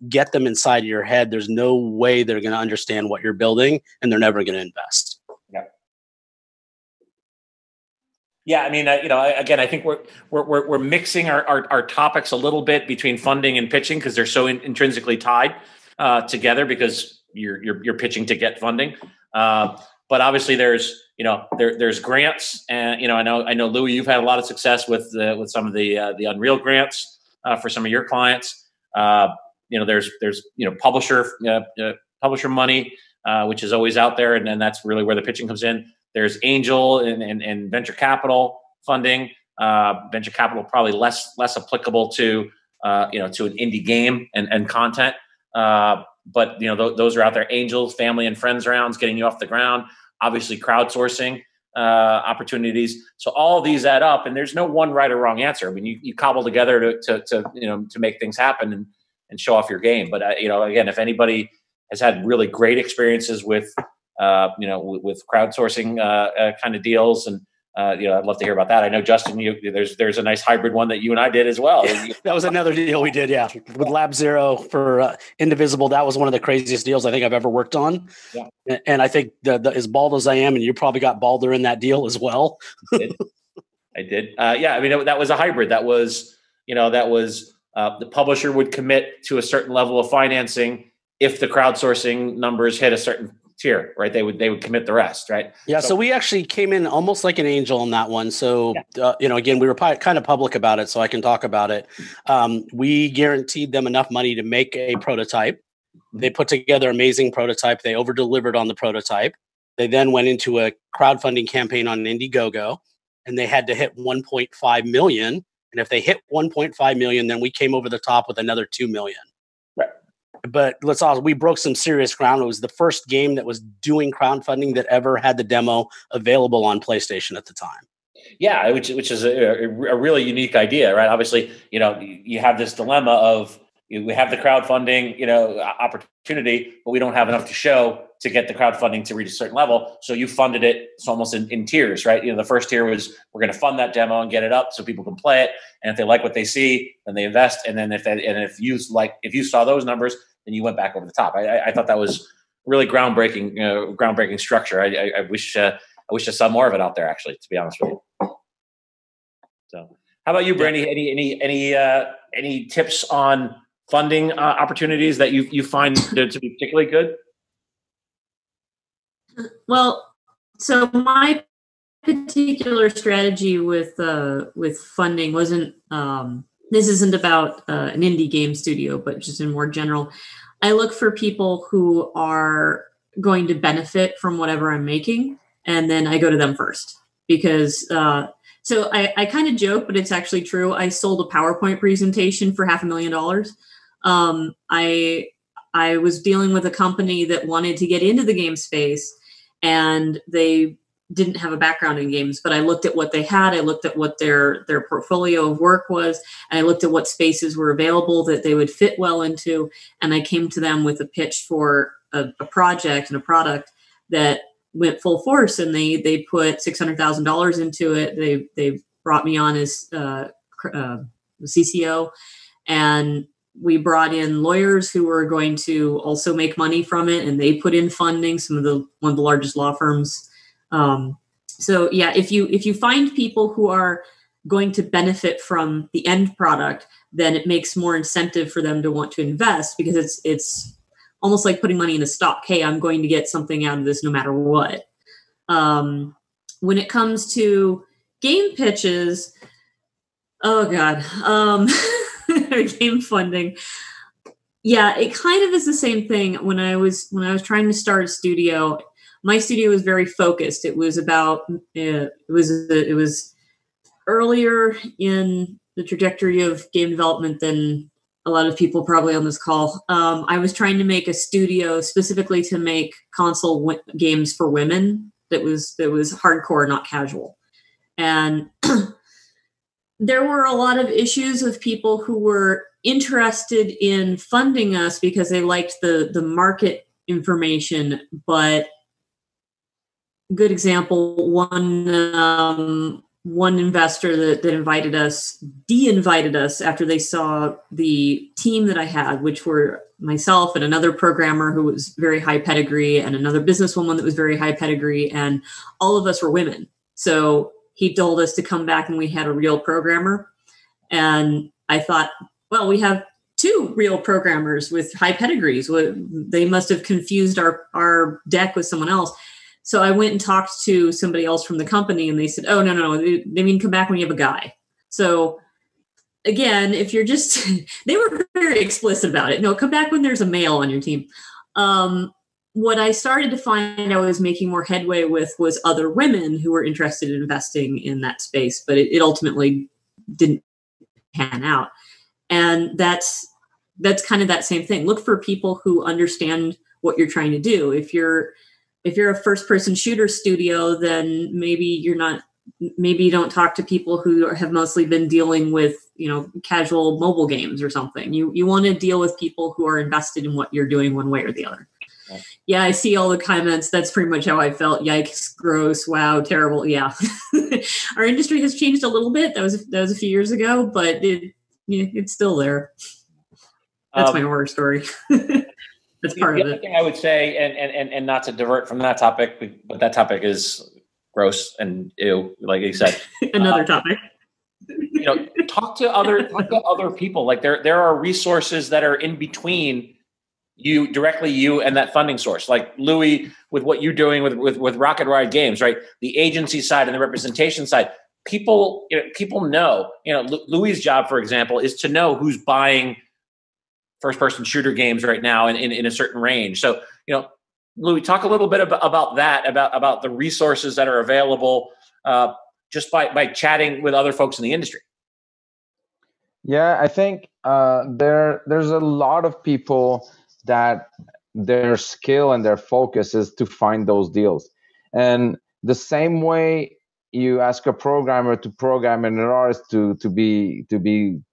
get them inside your head, there's no way they're going to understand what you're building, and they're never going to invest. Yeah, I mean, again, I think we're mixing our topics a little bit between funding and pitching because they're so intrinsically tied together because you're pitching to get funding. But obviously, there's grants, and I know Louis, you've had a lot of success with some of the Unreal grants for some of your clients. There's publisher money, which is always out there, and then that's really where the pitching comes in. There's angel and venture capital funding. Venture capital probably less applicable to an indie game and content. But those are out there. Angels, family and friends rounds, getting you off the ground. Obviously, crowdsourcing opportunities. So all of these add up, and there's no one right or wrong answer. I mean, you cobble together to make things happen and show off your game. But again, if anybody has had really great experiences with crowdsourcing kind of deals, and I'd love to hear about that. I know, Justin, there's a nice hybrid one that you and I did as well. Yeah, that was another deal we did, yeah, with Lab Zero for Indivisible. That was one of the craziest deals I think I've ever worked on. Yeah. And I think as bald as I am, and you probably got balder in that deal as well. I did. Yeah, I mean, that was a hybrid. That was the publisher would commit to a certain level of financing if the crowdsourcing numbers hit a certain tier, right? They would commit the rest, right? Yeah. So we actually came in almost like an angel on that one. So, again, we were kind of public about it, so I can talk about it. We guaranteed them enough money to make a prototype. They put together an amazing prototype. They over-delivered on the prototype. They then went into a crowdfunding campaign on Indiegogo, and they had to hit 1.5 million. And if they hit 1.5 million, then we came over the top with another 2 million. But we broke some serious ground. It was the first game that was doing crowdfunding that ever had the demo available on PlayStation at the time. Yeah, which is a really unique idea, right? Obviously, you have this dilemma of we have the crowdfunding, opportunity, but we don't have enough to show to get the crowdfunding to reach a certain level. So you funded it. It's almost in tiers, right? The first tier was we're going to fund that demo and get it up so people can play it. And if they like what they see, then they invest. And then if you saw those numbers, then you went back over the top. I thought that was really groundbreaking structure. I wish I saw more of it out there, actually, to be honest with you. So, how about you, Brandii? Any tips on funding opportunities that you find to be particularly good? Well, so my particular strategy with funding wasn't. This isn't about an indie game studio, but just in more general. I look for people who are going to benefit from whatever I'm making, and then I go to them first because So I kind of joke, but it's actually true. I sold a PowerPoint presentation for $500,000. I was dealing with a company that wanted to get into the game space, and they didn't have a background in games, but I looked at what they had. I looked at what their portfolio of work was, and I looked at what spaces were available that they would fit well into. And I came to them with a pitch for a project and a product that went full force, and they put $600,000 into it. They brought me on as CCO, and we brought in lawyers who were going to also make money from it, and they put in funding. One of the largest law firms. So yeah, if you find people who are going to benefit from the end product, then it makes more incentive for them to want to invest, because it's almost like putting money in a stock. Hey, I'm going to get something out of this no matter what. When it comes to game pitches, oh God, game funding. Yeah, it kind of is the same thing. When I was trying to start a studio, my studio was very focused. It was about it was earlier in the trajectory of game development than a lot of people probably on this call. I was trying to make a studio specifically to make console games for women that was hardcore, not casual. And there were a lot of issues with people who were interested in funding us because they liked the market information. But good example, one investor that invited us de-invited us after they saw the team that I had, which were myself and another programmer who was very high pedigree and another businesswoman that was very high pedigree, and all of us were women. So he told us to come back and we had a real programmer. And I thought, well, we have two real programmers with high pedigrees. They must have confused our deck with someone else. So I went and talked to somebody else from the company, and they said, oh, no. They mean come back when you have a guy. So again, if you're just, they were very explicit about it. No, come back when there's a male on your team. What I started to find I was making more headway with was other women who were interested in investing in that space, but it ultimately didn't pan out. And that's kind of that same thing. Look for people who understand what you're trying to do. If you're a first-person shooter studio, then maybe you don't talk to people who have mostly been dealing with, casual mobile games or something. You want to deal with people who are invested in what you're doing one way or the other. Yeah, I see all the comments. That's pretty much how I felt. Yikes, gross, wow, terrible. Yeah. Our industry has changed a little bit. That was a few years ago, but it's still there. That's my horror story. That's part of it. The other thing I would say, and not to divert from that topic, but that topic is gross and ew, like you said. Another topic. Talk to other people. Like there are resources that are in between you and that funding source. Like Louis, with what you're doing with RocketRide Games, right? The agency side and the representation side. People know. Louis' job, for example, is to know who's buying first-person shooter games right now in a certain range. So, Louis, talk a little bit about that, about the resources that are available just by chatting with other folks in the industry. Yeah, I think there's a lot of people that their skill and their focus is to find those deals. And the same way you ask a programmer to program and an artist to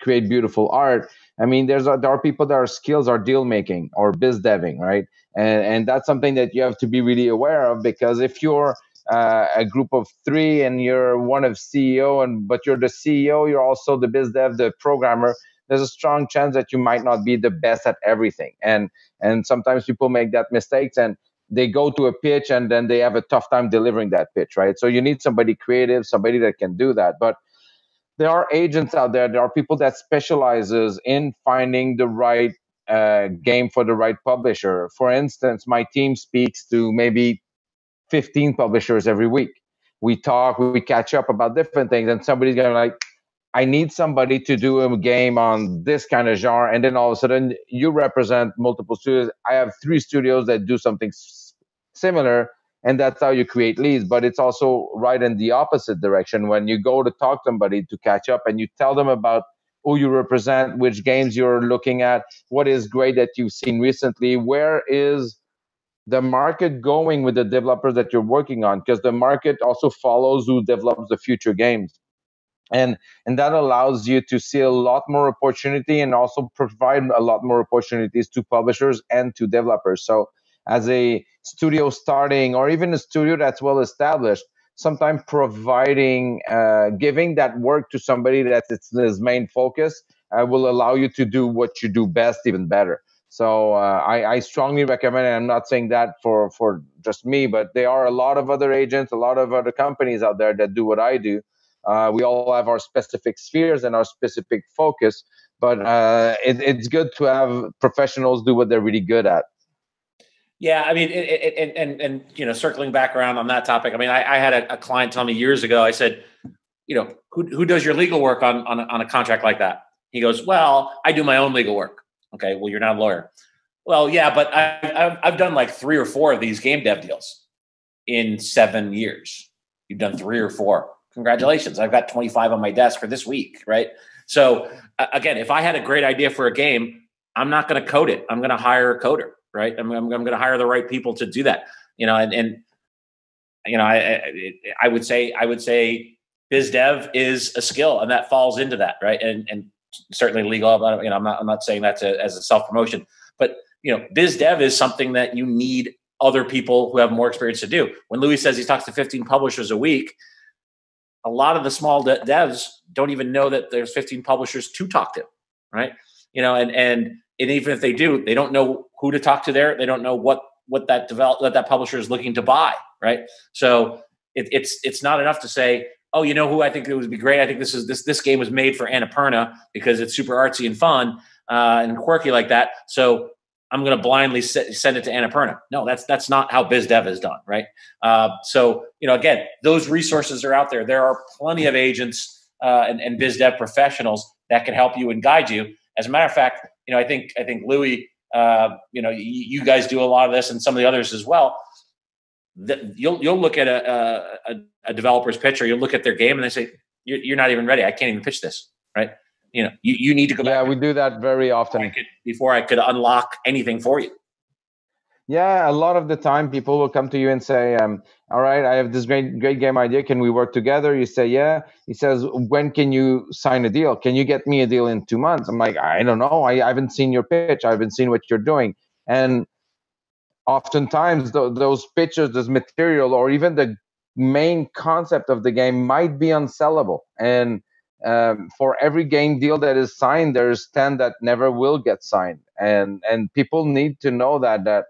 create beautiful art. I mean, there are people that are skills are deal making or biz deving, right? And that's something that you have to be really aware of, because if you're a group of three and you're one of CEO, but you're the CEO, you're also the biz dev, the programmer, there's a strong chance that you might not be the best at everything. And sometimes people make that mistakes and they go to a pitch and then they have a tough time delivering that pitch, right? So you need somebody creative, somebody that can do that. But there are agents out there. There are people that specializes in finding the right game for the right publisher. For instance, my team speaks to maybe 15 publishers every week. We talk, we catch up about different things, and somebody's going to like, I need somebody to do a game on this kind of genre. And then all of a sudden you represent multiple studios. I have 3 studios that do something similar. and that's how you create leads. But it's also right in the opposite direction. When you go to talk to somebody to catch up and you tell them about who you represent, which games you're looking at, what is great that you've seen recently, where is the market going with the developers that you're working on, because the market also follows who develops the future games. And that allows you to see a lot more opportunity and also provide a lot more opportunities to publishers and to developers. So as a studio starting, or even a studio that's well established, sometimes providing, giving that work to somebody that's his main focus will allow you to do what you do best even better. So I strongly recommend it. I'm not saying that for just me, but there are a lot of other agents, a lot of other companies out there that do what I do. We all have our specific spheres and our specific focus, but it's good to have professionals do what they're really good at. Yeah, I mean, and you know, circling back around on that topic, I mean, I had a client tell me years ago. I said, you know, who does your legal work on a contract like that? He goes, well, I do my own legal work. Okay, well, you're not a lawyer. Well, yeah, but I've done like 3 or 4 of these game dev deals in 7 years. You've done 3 or 4. Congratulations. I've got 25 on my desk for this week, right? So again, if I had a great idea for a game, I'm not going to code it. I'm going to hire a coder, right? I'm going to hire the right people to do that. You know, and you know, I would say BizDev is a skill, and that falls into that, right? And certainly legal. You know, I'm not saying that as a self promotion, but you know, BizDev is something that you need other people who have more experience to do. When Louis says he talks to 15 publishers a week, a lot of the small devs don't even know that there's 15 publishers to talk to, right? You know, and even if they do, they don't know who to talk to there. They don't know what that publisher is looking to buy, right? So it's not enough to say, oh, you know who I think it would be great. I think this game was made for Annapurna because it's super artsy and fun and quirky like that. So I'm going to blindly send it to Annapurna. No, that's not how BizDev is done, right? So, you know, again, those resources are out there. There are plenty of agents and BizDev professionals that can help you and guide you. As a matter of fact, you know, I think Louis, you know, you guys do a lot of this, and some of the others as well. You'll look at a developer's pitch, or you'll look at their game, and they say, "You're not even ready. I can't even pitch this." Right? You know, you need to go back. Yeah, we do that very often. Before I could unlock anything for you. Yeah, a lot of the time people will come to you and say, all right, I have this great game idea. Can we work together? You say, yeah. He says, when can you sign a deal? Can you get me a deal in 2 months? I'm like, I don't know. I haven't seen your pitch. I haven't seen what you're doing. And oftentimes those pitches, this material, or even the main concept of the game might be unsellable. And for every game deal that is signed, there's 10 that never will get signed. And people need to know that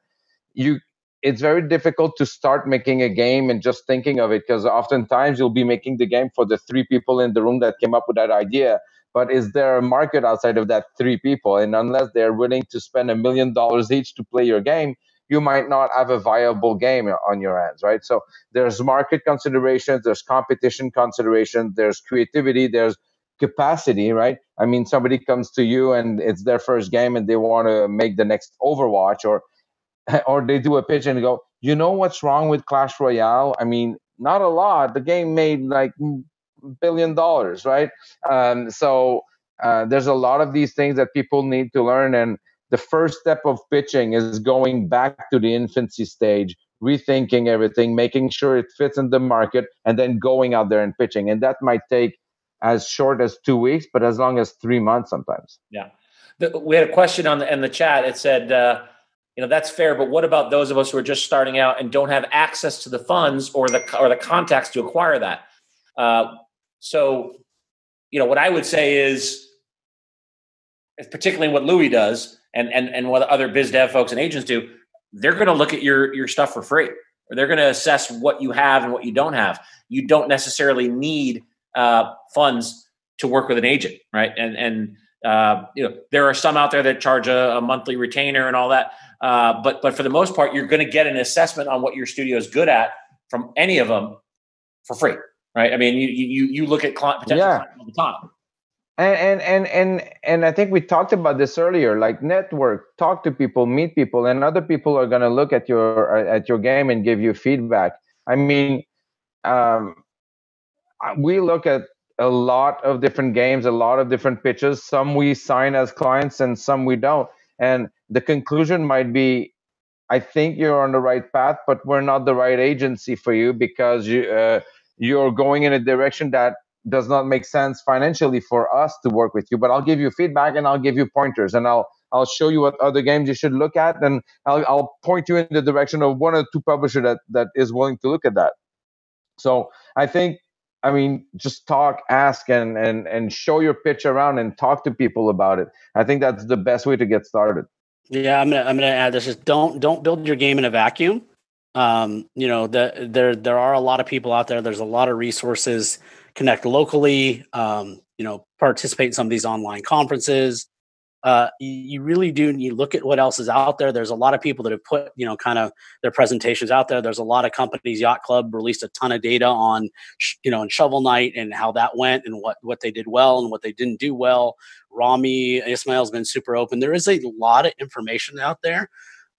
it's very difficult to start making a game and just thinking of it, because oftentimes you'll be making the game for the 3 people in the room that came up with that idea. But is there a market outside of that 3 people? And unless they're willing to spend $1 million each to play your game, you might not have a viable game on your hands, right? So there's market considerations, there's competition considerations, there's creativity, there's capacity, right? I mean, somebody comes to you and it's their first game and they want to make the next Overwatch, or they do a pitch and go, you know what's wrong with Clash Royale? I mean, not a lot. The game made like $1 billion, right? So there's a lot of these things that people need to learn. And the first step of pitching is going back to the infancy stage, rethinking everything, making sure it fits in the market, and then going out there and pitching. And that might take as short as 2 weeks, but as long as 3 months sometimes. Yeah. We had a question in the chat. It said, you know, that's fair, but what about those of us who are just starting out and don't have access to the funds or the contacts to acquire that? So, you know, what I would say is, particularly what Louis does and what other biz dev folks and agents do, they're going to look at your stuff for free, or they're going to assess what you have and what you don't have. You don't necessarily need funds to work with an agent, right? And you know, there are some out there that charge a monthly retainer and all that. But for the most part, you're going to get an assessment on what your studio is good at from any of them for free, right? I mean, you look at potential clients all the time. And I think we talked about this earlier. Like, network, talk to people, meet people, and other people are going to look at your game and give you feedback. I mean, um, we look at a lot of different games, a lot of different pitches. Some we sign as clients, and some we don't. And the conclusion might be, I think you're on the right path, but we're not the right agency for you, because you're going in a direction that does not make sense financially for us to work with you. But I'll give you feedback, and I'll give you pointers, and I'll show you what other games you should look at, and I'll point you in the direction of one or two publishers that is willing to look at that. So I think, I mean, just talk, ask, and show your pitch around, and talk to people about it. I think that's the best way to get started. Yeah, I'm gonna add this: is don't build your game in a vacuum. There are a lot of people out there. There's a lot of resources. Connect locally. Participate in some of these online conferences. You really do. And you look at what else is out there. There's a lot of people that have put, kind of their presentations out there. There's a lot of companies. Yacht Club released a ton of data on, and Shovel Knight and how that went and what they did well and what they didn't do well. Rami Ismail's been super open. There is a lot of information out there.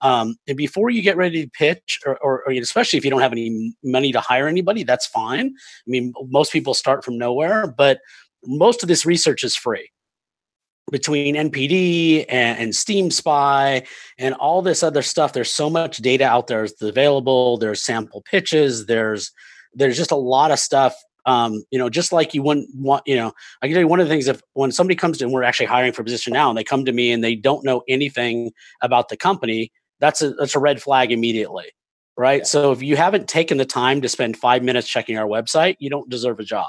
And before you get ready to pitch, or especially if you don't have any money to hire anybody, that's fine. I mean, most people start from nowhere, but most of this research is free. Between NPD and Steam Spy and all this other stuff, there's so much data out there that's available. There's sample pitches. There's just a lot of stuff. Just like you wouldn't want, I can tell you one of the things, if when somebody comes to, and we're actually hiring for a position now, and they come to me and they don't know anything about the company, that's a red flag immediately. Right. Yeah. So if you haven't taken the time to spend 5 minutes checking our website, you don't deserve a job.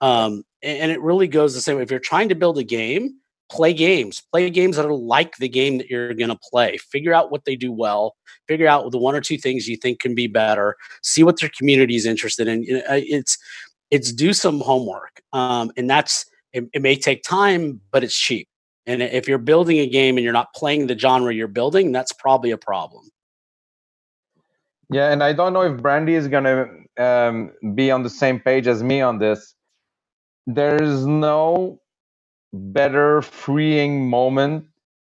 And it really goes the same way. If you're trying to build a game, play games that are like the game that you're going to play. Figure out what they do well. Figure out the one or two things you think can be better. See what their community is interested in. It's do some homework. And it may take time, but it's cheap. And if you're building a game and you're not playing the genre you're building, that's probably a problem. Yeah, and I don't know if Brandii is going to be on the same page as me on this. There's no better freeing moment,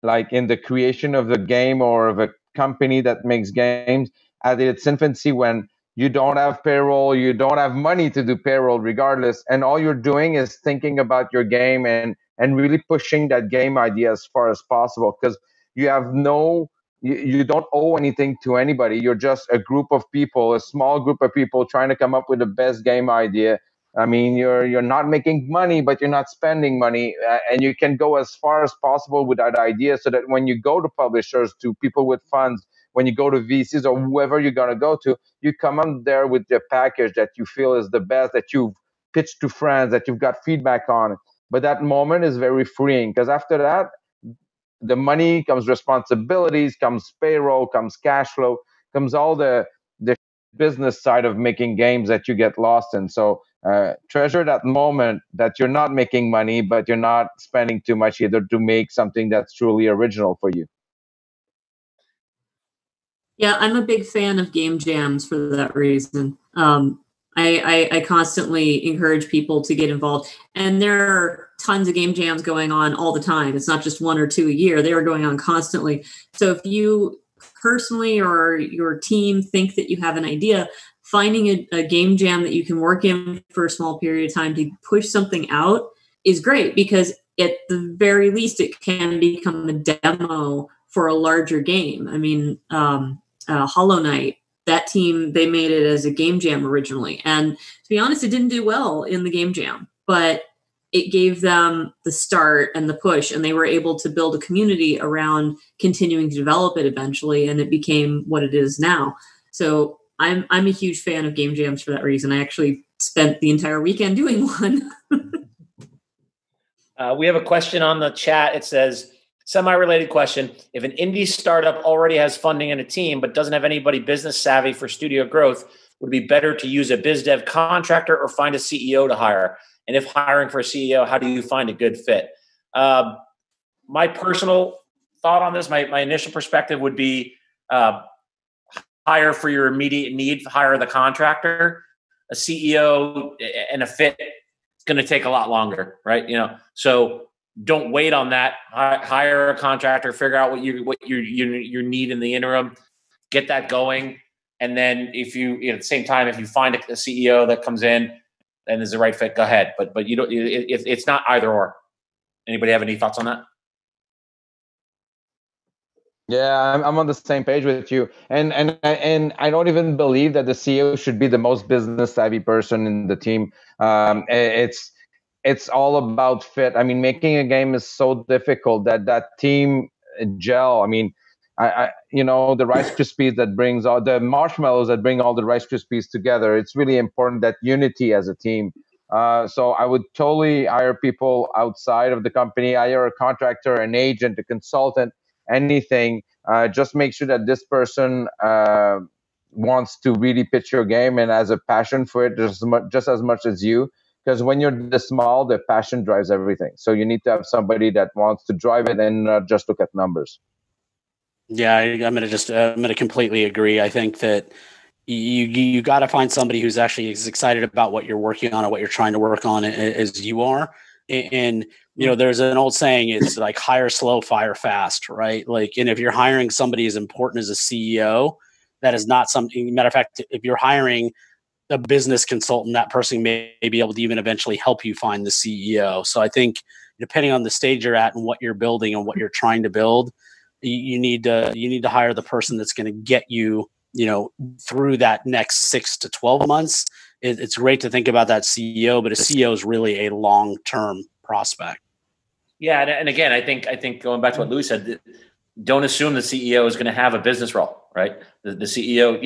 like in the creation of the game or of a company that makes games at its infancy, when you don't have payroll, you don't have money to do payroll regardless, and all you're doing is thinking about your game and really pushing that game idea as far as possible, because you have you don't owe anything to anybody. You're just a group of people, a small group of people trying to come up with the best game idea. I mean, you're not making money, but you're not spending money, and you can go as far as possible with that idea, so that when you go to publishers, to people with funds, when you go to VCs or whoever you're going to go to, you come up there with the package that you feel is the best, that you've pitched to friends, that you've got feedback on. But that moment is very freeing, because after that, the money comes, responsibilities, comes payroll, comes cash flow, comes all the business side of making games that you get lost in. So treasure that moment that you're not making money, but you're not spending too much either, to make something that's truly original for you. Yeah, I'm a big fan of game jams for that reason. I constantly encourage people to get involved, and there are tons of game jams going on all the time. It's not just one or two a year. They are going on constantly. So if you personally or your team think that you have an idea, finding a game jam that you can work in for a small period of time to push something out is great, because at the very least it can become a demo for a larger game. I mean, Hollow Knight, that team, they made it as a game jam originally. And to be honest, it didn't do well in the game jam, but it gave them the start and the push, and they were able to build a community around continuing to develop it eventually, and it became what it is now. So I'm a huge fan of game jams for that reason. I actually spent the entire weekend doing one. We have a question on the chat. It says, semi-related question: if an indie startup already has funding and a team, but doesn't have anybody business savvy for studio growth, would it be better to use a BizDev contractor or find a CEO to hire? And if hiring for a CEO, how do you find a good fit? My personal thought on this, my initial perspective would be hire for your immediate need, hire the contractor. A CEO and a fit going to take a lot longer, right? So don't wait on that. Hire a contractor, figure out what you need in the interim, get that going. And then if you, at the same time, if you find a CEO that comes in and is the right fit, go ahead. But you don't, it's not either or. Anybody have any thoughts on that? Yeah, I'm on the same page with you, and I don't even believe that the CEO should be the most business savvy person in the team. It's all about fit. I mean, making a game is so difficult that team gel. I mean, the Rice Krispies that brings all the marshmallows that bring all the Rice Krispies together. It's really important, that unity as a team. So I would totally hire people outside of the company, hire a contractor, an agent, a consultant, anything. Just make sure that this person wants to really pitch your game and has a passion for it just as much as you. Because when you're this small, the passion drives everything. So you need to have somebody that wants to drive it and not just look at numbers. Yeah, I'm gonna completely agree. I think that you got to find somebody who's actually as excited about what you're working on or what you're trying to work on as you are. And there's an old saying, it's like hire slow, fire fast, right? Like, and if you're hiring somebody as important as a CEO, that is not something. Matter of fact, if you're hiring a business consultant, that person may be able to even eventually help you find the CEO. So I think depending on the stage you're at and what you're building and what you're trying to build, you need to hire the person that's going to get you, through that next 6 to 12 months. It's great to think about that CEO, but a CEO is really a long-term prospect. Yeah, and again, I think going back to what Louis said, don't assume the CEO is going to have a business role, right? The CEO,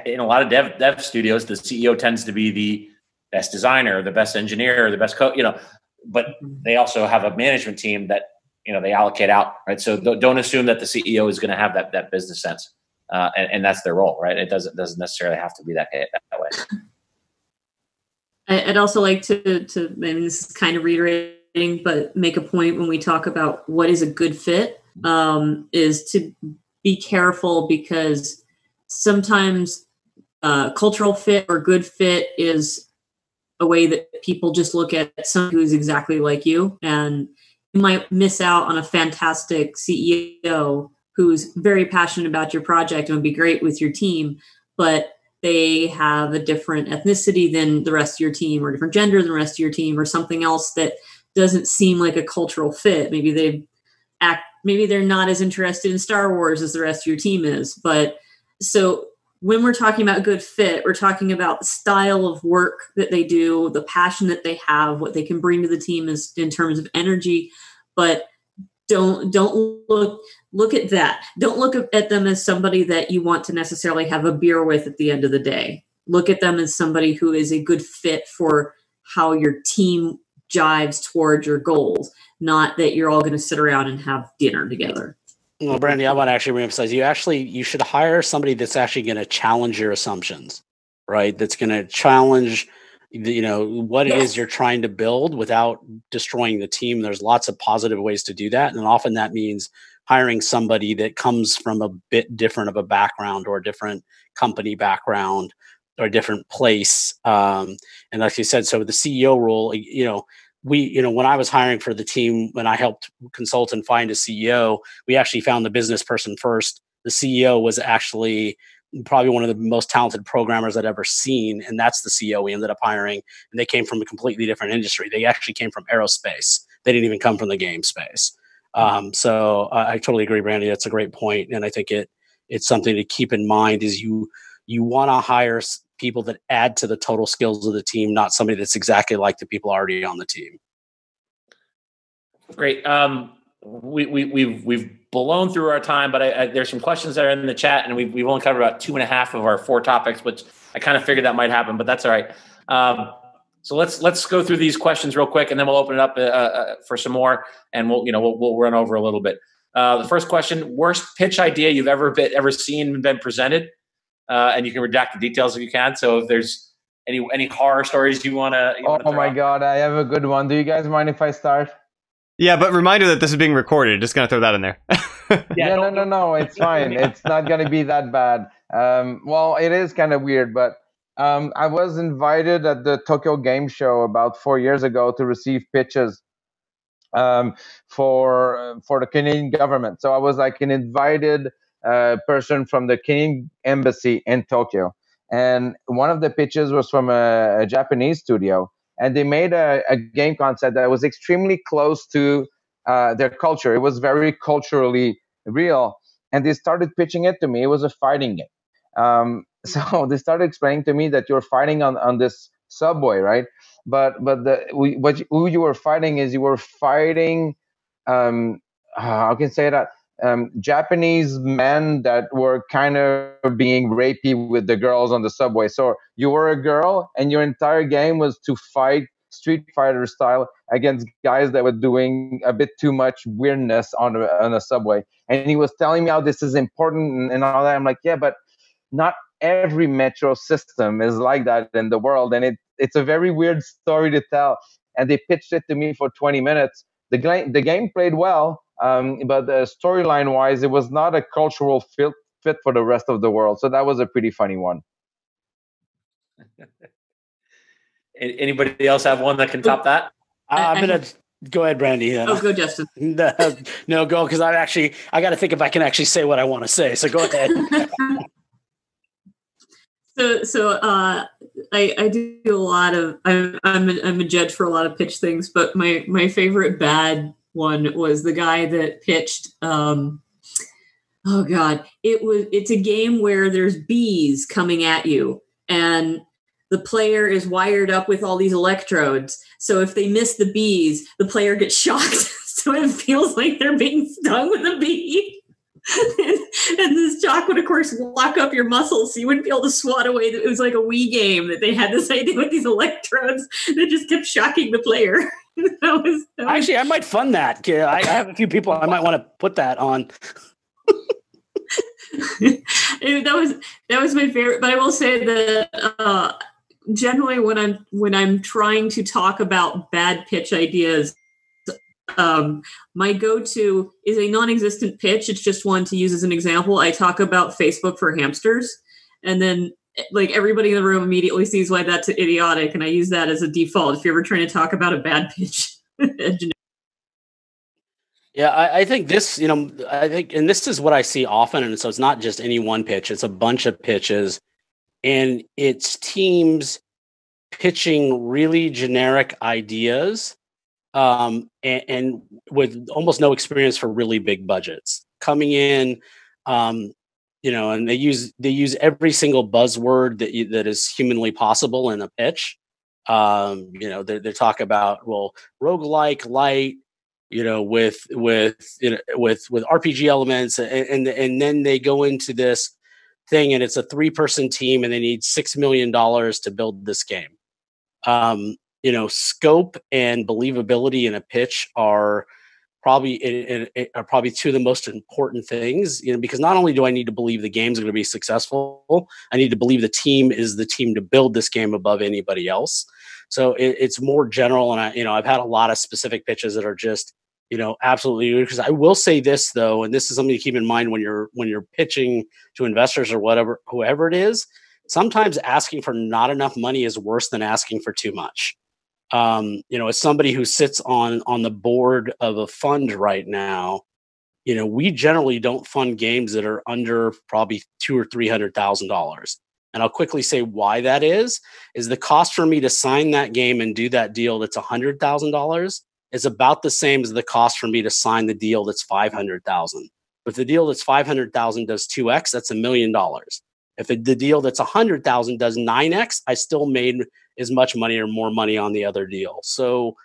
in a lot of dev studios, the CEO tends to be the best designer, the best engineer, the best code, but they also have a management team that they allocate out, right? So don't assume that the CEO is going to have that business sense, and that's their role, right? It doesn't necessarily have to be that way. I'd also like to maybe this is kind of reiterating, but make a point when we talk about what is a good fit, is to be careful, because sometimes cultural fit or good fit is a way that people just look at someone who's exactly like you, and you might miss out on a fantastic CEO who's very passionate about your project and would be great with your team, but they have a different ethnicity than the rest of your team, or different gender than the rest of your team, or something else that doesn't seem like a cultural fit. Maybe they're not as interested in Star Wars as the rest of your team is. But so when we're talking about good fit, we're talking about the style of work that they do, the passion that they have, what they can bring to the team is in terms of energy. But don't look at that. Don't look at them as somebody that you want to necessarily have a beer with at the end of the day. Look at them as somebody who is a good fit for how your team jives towards your goals, not that you're all going to sit around and have dinner together. Well, Brandii, I want to actually reemphasize, you should hire somebody that's actually going to challenge your assumptions, right? That's going to challenge what it is you're trying to build without destroying the team. There's lots of positive ways to do that. And often that means hiring somebody that comes from a bit different of a background, or a different company background, or a different place. And like you said, so the CEO role, when I was hiring for the team, when I helped consult and find a CEO, we actually found the business person first. The CEO was actually probably one of the most talented programmers I'd ever seen. And that's the CEO we ended up hiring. And they came from a completely different industry. They actually came from aerospace. They didn't even come from the game space. So I totally agree, Brandii. That's a great point. And I think it's something to keep in mind, is you want to hire people that add to the total skills of the team, not somebody that's exactly like the people already on the team. Great. We've blown through our time, but there's some questions that are in the chat, and we've only covered about 2.5 of our 4 topics, which I kind of figured that might happen, but that's all right. So let's go through these questions real quick, and then we'll open it up for some more, and we'll run over a little bit. The first question: worst pitch idea you've ever seen and been presented, and you can redact the details if you can. So if there's any horror stories you want to. Oh my God, I have a good one. Do you guys mind if I start? Yeah, but reminder that this is being recorded. Just gonna throw that in there. No, it's fine. It's not gonna be that bad. Well, it is kind of weird, but I was invited at the Tokyo Game Show about 4 years ago to receive pitches for the Canadian government. So I was like an invited person from the Canadian embassy in Tokyo, and one of the pitches was from a Japanese studio, and they made a game concept that was extremely close to their culture. It was very culturally real, and they started pitching it to me. It was a fighting game. So they started explaining to me that you're fighting on this subway, right? Who you were fighting is you were fighting how can I say that, Japanese men that were kind of being rapey with the girls on the subway. So you were a girl, and your entire game was to fight Street Fighter style against guys that were doing a bit too much weirdness on a subway. And he was telling me how this is important and all that. I'm like, yeah, but not every metro system is like that in the world, and it's a very weird story to tell. And they pitched it to me for 20 minutes. The game played well, but storyline wise, it was not a cultural fit for the rest of the world. So that was a pretty funny one. Anybody else have one that can top that? I'm gonna go ahead, Brandii. Oh, go, Justin. No, go, because I got to think if I can actually say what I want to say. So go ahead. So I do a lot of I'm a judge for a lot of pitch things, but my favorite bad one was the guy that pitched. Oh God, it's a game where there's bees coming at you, and the player is wired up with all these electrodes. So if they miss the bees, the player gets shocked. So it feels like they're being stung with a bee. And this shock would, of course, lock up your muscles, so you wouldn't be able to swat away. It was like a Wii game that they had this idea with these electrodes that just kept shocking the player. that was Actually, I might fund that. I have a few people I might want to put that on. that was my favorite. But I will say that generally, when I'm trying to talk about bad pitch ideas, my go-to is a non-existent pitch. It's just one to use as an example. I talk about Facebook for hamsters, and then like everybody in the room immediately sees why that's idiotic, and I use that as a default if you're ever trying to talk about a bad pitch. Yeah, I think this, and this is what I see often, and so it's not just any one pitch; it's a bunch of pitches, and it's teams pitching really generic ideas. And with almost no experience for really big budgets coming in, and they use every single buzzword that is humanly possible in a pitch. They talk about, roguelike light, with RPG elements, and then they go into this thing, and it's a 3-person team, and they need $6 million to build this game. Scope and believability in a pitch are probably two of the most important things, because not only do I need to believe the game's going to be successful, I need to believe the team is the team to build this game above anybody else. So it's more general. And I've had a lot of specific pitches that are just, absolutely, because I will say this though, and this is something to keep in mind when you're pitching to investors or whoever it is, sometimes asking for not enough money is worse than asking for too much. As somebody who sits on the board of a fund right now, we generally don't fund games that are under probably $200,000 or $300,000. And I'll quickly say why that is the cost for me to sign that game and do that deal that's $100,000 is about the same as the cost for me to sign the deal that's $500,000. If the deal that's $500,000 does 2x, that's $1 million. If the deal that's $100,000 does 9x, I still made as much money or more money on the other deal. So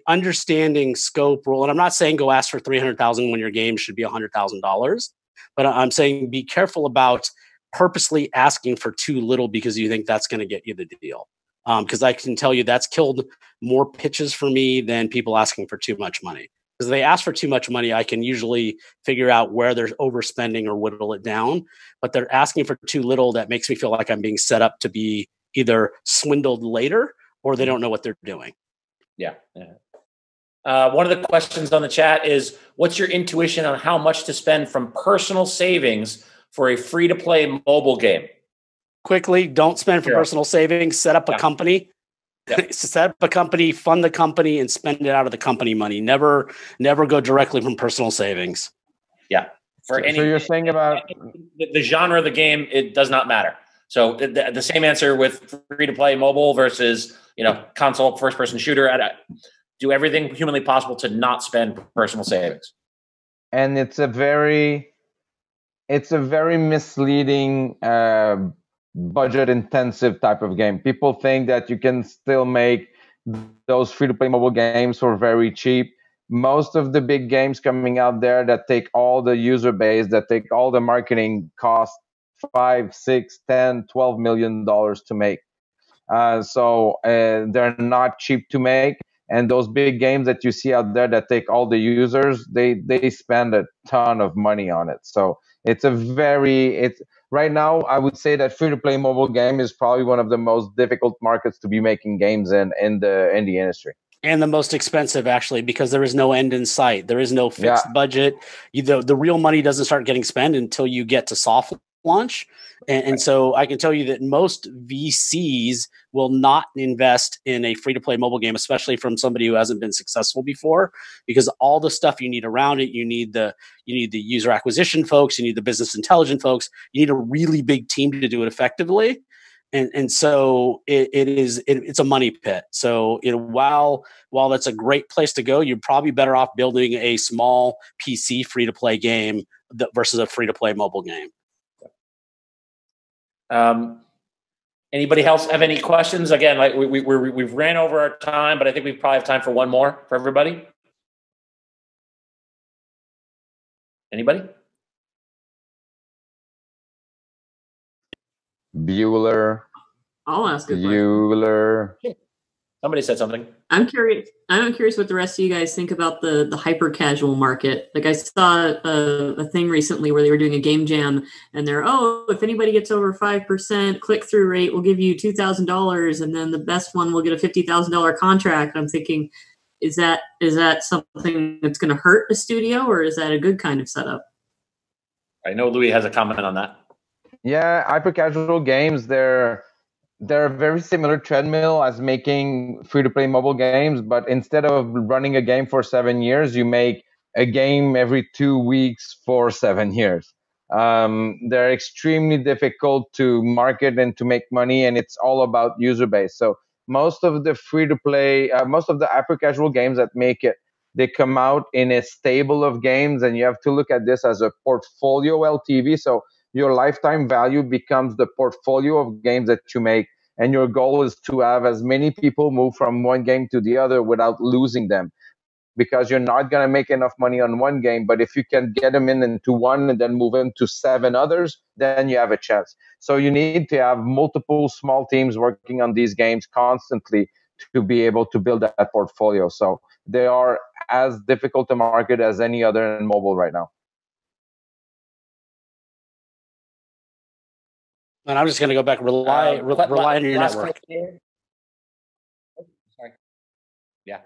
understanding scope, role, and I'm not saying go ask for $300,000 when your game should be $100,000, but I'm saying be careful about purposely asking for too little because you think that's going to get you the deal. Because I can tell you that's killed more pitches for me than people asking for too much money. Because if they ask for too much money, I can usually figure out where they're overspending or whittle it down. But they're asking for too little. That makes me feel like I'm being set up to be either swindled later or they don't know what they're doing. Yeah. One of the questions on the chat is, what's your intuition on how much to spend from personal savings for a free-to-play mobile game? quickly, don't spend for personal savings. Set up a company. Set up a company, fund the company, and spend it out of the company money. Never go directly from personal savings. Yeah. So you're saying about the genre of the game, it does not matter. So the same answer with free-to-play mobile versus console first-person shooter. Do everything humanly possible to not spend personal savings. And it's a very misleading budget-intensive type of game. People think that you can still make those free-to-play mobile games for very cheap. Most of the big games coming out there that take all the user base, that take all the marketing cost $5, $6, $10, $12 million to make. So they're not cheap to make. And those big games that you see out there that take all the users, they spend a ton of money on it. So right now, I would say that free-to-play mobile game is probably one of the most difficult markets to be making games in the industry. And the most expensive, actually, because there is no end in sight. There is no fixed budget. The real money doesn't start getting spent until you get to soft launch. And so I can tell you that most VCs will not invest in a free-to-play mobile game, especially from somebody who hasn't been successful before, because all the stuff you need around it, you need the user acquisition folks, you need the business intelligence folks, you need a really big team to do it effectively. And so it's a money pit. So while that's a great place to go, you're probably better off building a small PC free-to-play game versus a free-to-play mobile game. Anybody else have any questions? Again, like we've ran over our time, but I think we probably have time for one more for everybody. Anybody? Bueller. I'll ask a question. Bueller. Somebody said something. I'm curious what the rest of you guys think about the hyper casual market. Like I saw a thing recently where they were doing a game jam, and they're if anybody gets over 5% click through rate, we'll give you $2,000, and then the best one will get a $50,000 contract. I'm thinking, is that something that's going to hurt a studio, or is that a good kind of setup? I know Louis has a comment on that. Yeah, hyper casual games, they're a very similar treadmill as making free-to-play mobile games, but instead of running a game for 7 years, you make a game every 2 weeks for 7 years. They're extremely difficult to market and to make money, and it's all about user base. So most of the free-to-play, most of the hyper-casual games that make it, they come out in a stable of games, and you have to look at this as a portfolio LTV. So your lifetime value becomes the portfolio of games that you make. And your goal is to have as many people move from one game to the other without losing them, because you're not going to make enough money on one game. But if you can get them into one and then move into 7 others, then you have a chance. So you need to have multiple small teams working on these games constantly to be able to build that portfolio. So they are as difficult to market as any other in mobile right now. And I'm just going to go back, rely on your network. Sorry. Yeah.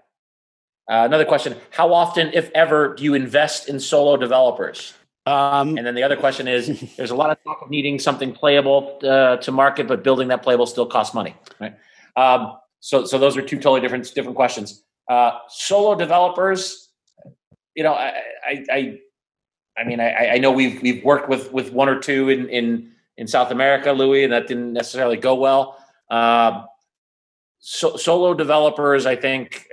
Another question. How often, if ever, do you invest in solo developers? And then the other question is, there's a lot of talk of needing something playable to market, but building that playable still costs money, right? So those are two totally different questions. Solo developers, I know we've worked with one or two in South America, Louis, and that didn't necessarily go well. Solo developers, I think,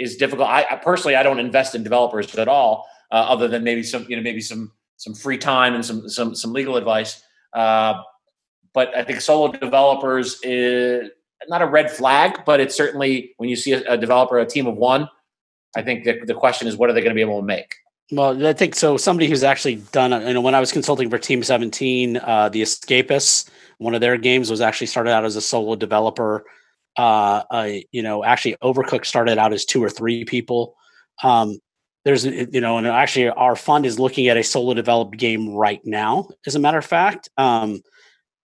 is difficult. I personally, I don't invest in developers at all, other than maybe some free time and some legal advice. But I think solo developers is not a red flag, but it's certainly, when you see a developer, a team of one, I think the question is, what are they going to be able to make? Well, I think so. Somebody who's actually done, when I was consulting for Team 17, The Escapists, one of their games was actually started out as a solo developer. Actually Overcooked started out as 2 or 3 people. And actually our fund is looking at a solo developed game right now. As a matter of fact,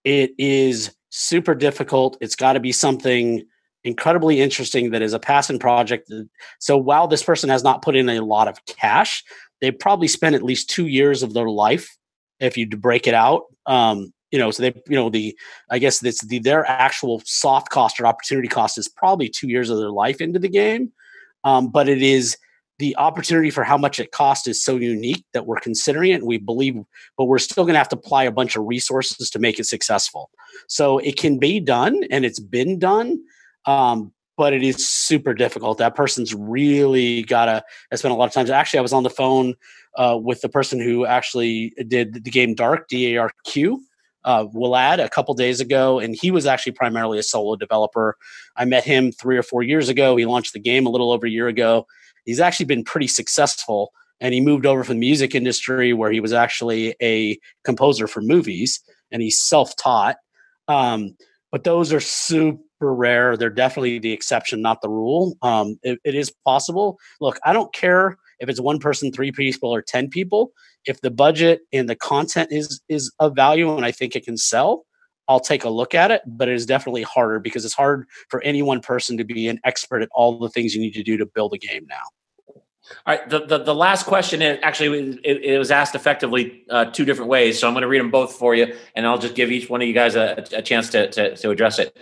it is super difficult. It's got to be something incredibly interesting that is a passion project. So while this person has not put in a lot of cash, they probably spent at least 2 years of their life, if you break it out, So they, I guess their actual soft cost or opportunity cost is probably 2 years of their life into the game. But it is the opportunity for how much it costs is so unique that we're considering it. And we believe, but we're still going to have to apply a bunch of resources to make it successful. So it can be done, and it's been done. But it is super difficult. That person's really got to spend a lot of time. Actually, I was on the phone with the person who actually did the game Dark, DARQ, Willad, a couple days ago, and he was actually primarily a solo developer. I met him 3 or 4 years ago. He launched the game a little over a year ago. He's actually been pretty successful, and he moved over from the music industry where he was actually a composer for movies, and he's self-taught. But those are super rare. They're definitely the exception, not the rule. It is possible. Look, I don't care if it's 1 person, 3 people, or 10 people. If the budget and the content is of value and I think it can sell, I'll take a look at it. But it is definitely harder because it's hard for any one person to be an expert at all the things you need to do to build a game now. All right. The last question is actually it was asked effectively 2 different ways. So I'm going to read them both for you, and I'll just give each one of you guys a chance to address it.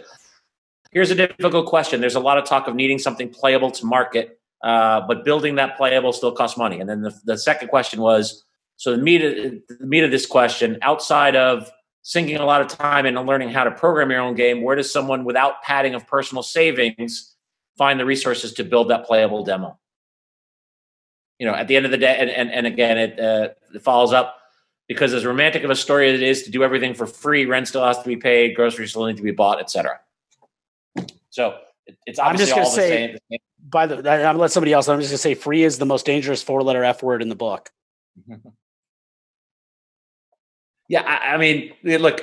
Here's a difficult question. There's a lot of talk of needing something playable to market, but building that playable still costs money. And then the second question was, so the meat of this question, outside of sinking a lot of time into learning how to program your own game, where does someone without padding of personal savings find the resources to build that playable demo? At the end of the day, and again, it follows up, because as romantic of a story as it is to do everything for free, rent still has to be paid, groceries still need to be bought, etc. So it's obviously all the same. I'm going to let somebody else. I'm just going to say free is the most dangerous 4-letter F word in the book. Yeah, I mean, look,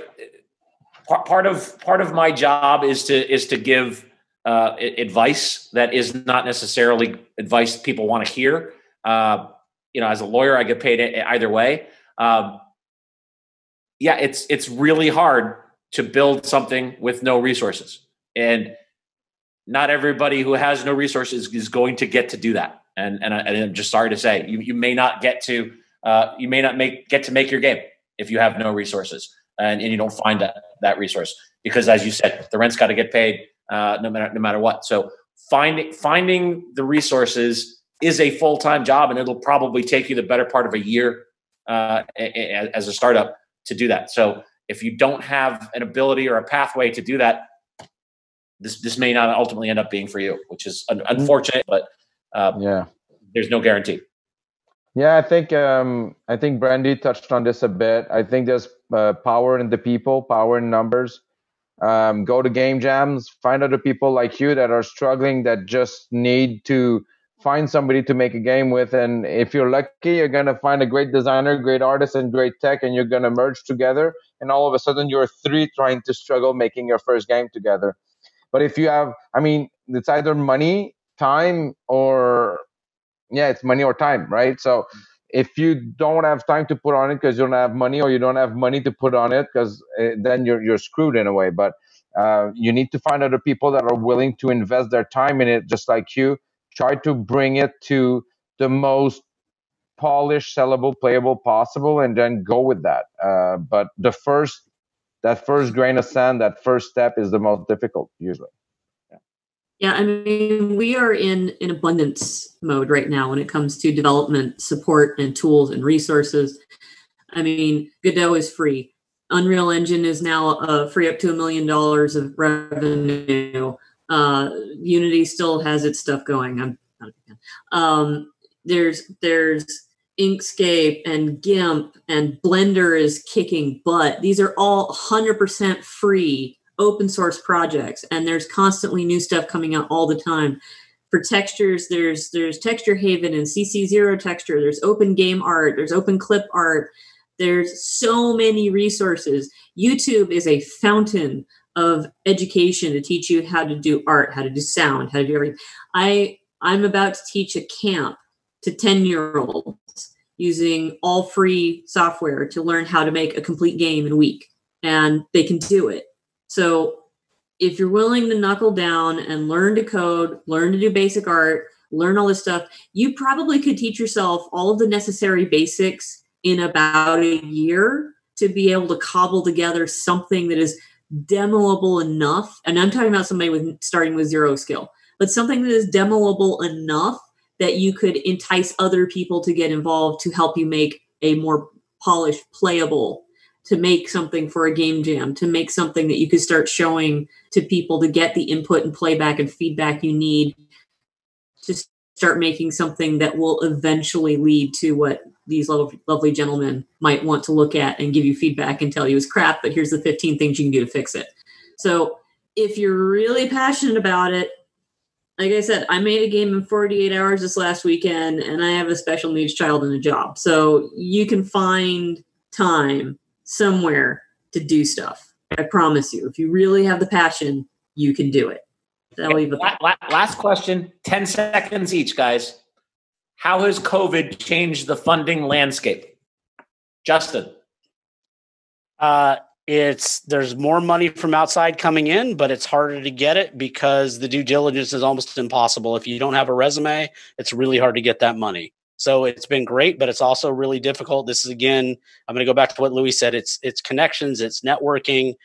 part of my job is to give advice that is not necessarily advice people want to hear. As a lawyer, I get paid either way. It's really hard to build something with no resources, and not everybody who has no resources is going to get to do that. And I'm just sorry to say, you may not get to make your game if you have no resources and you don't find that resource, because as you said, the rent's got to get paid no matter what. So finding the resources is a full-time job, and it'll probably take you the better part of a year as a startup to do that. So if you don't have an ability or a pathway to do that, this may not ultimately end up being for you, which is unfortunate, but there's no guarantee. Yeah, I think Brandii touched on this a bit. I think there's power in the people, power in numbers. Go to game jams, find other people like you that are struggling, that just need to find somebody to make a game with. And if you're lucky, you're going to find a great designer, great artist, and great tech, and you're going to merge together. And all of a sudden, you're 3 trying to struggle making your first game together. But if you have, it's either money, time, or it's money or time, right? So if you don't have time to put on it because you don't have money, or you don't have money to put on it because then you're screwed in a way. But you need to find other people that are willing to invest their time in it, just like you. Try to bring it to the most polished, sellable, playable possible, and then go with that. But that first grain of sand, that first step is the most difficult usually. Yeah, we are in abundance mode right now when it comes to development, support, and tools and resources. Godot is free. Unreal Engine is now free up to $1 million of revenue. Unity still has its stuff going. I'm not a fan. There's Inkscape and GIMP, and Blender is kicking butt. These are all 100% free open source projects, and there's constantly new stuff coming out all the time. For textures, there's Texture Haven and CC0 Texture. There's Open Game Art. There's Open Clip Art. There's so many resources. YouTube is a fountain of education to teach you how to do art, how to do sound, how to do everything. I'm about to teach a camp to 10-year-olds using all free software to learn how to make a complete game in a week, and they can do it. So if you're willing to knuckle down and learn to code, learn to do basic art, learn all this stuff, you probably could teach yourself all of the necessary basics in about a year to be able to cobble together something that is demoable enough. And I'm talking about somebody with starting with 0 skill, but something that is demoable enough that you could entice other people to get involved to help you make a more polished, playable, to make something for a game jam, to make something that you could start showing to people to get the input and playback and feedback you need to start making something that will eventually lead to what these lovely gentlemen might want to look at and give you feedback and tell you is crap, but here's the 15 things you can do to fix it. So if you're really passionate about it, like I said, I made a game in 48 hours this last weekend, and I have a special needs child and a job. So you can find time somewhere to do stuff. I promise you. If you really have the passion, you can do it. Last question, 10 seconds each, guys. How has COVID changed the funding landscape? Justin. There's more money from outside coming in, but it's harder to get it because the due diligence is almost impossible. If you don't have a resume, it's really hard to get that money. So it's been great, but it's also really difficult. This is, again, I'm going to go back to what Louis said. It's connections, it's networking,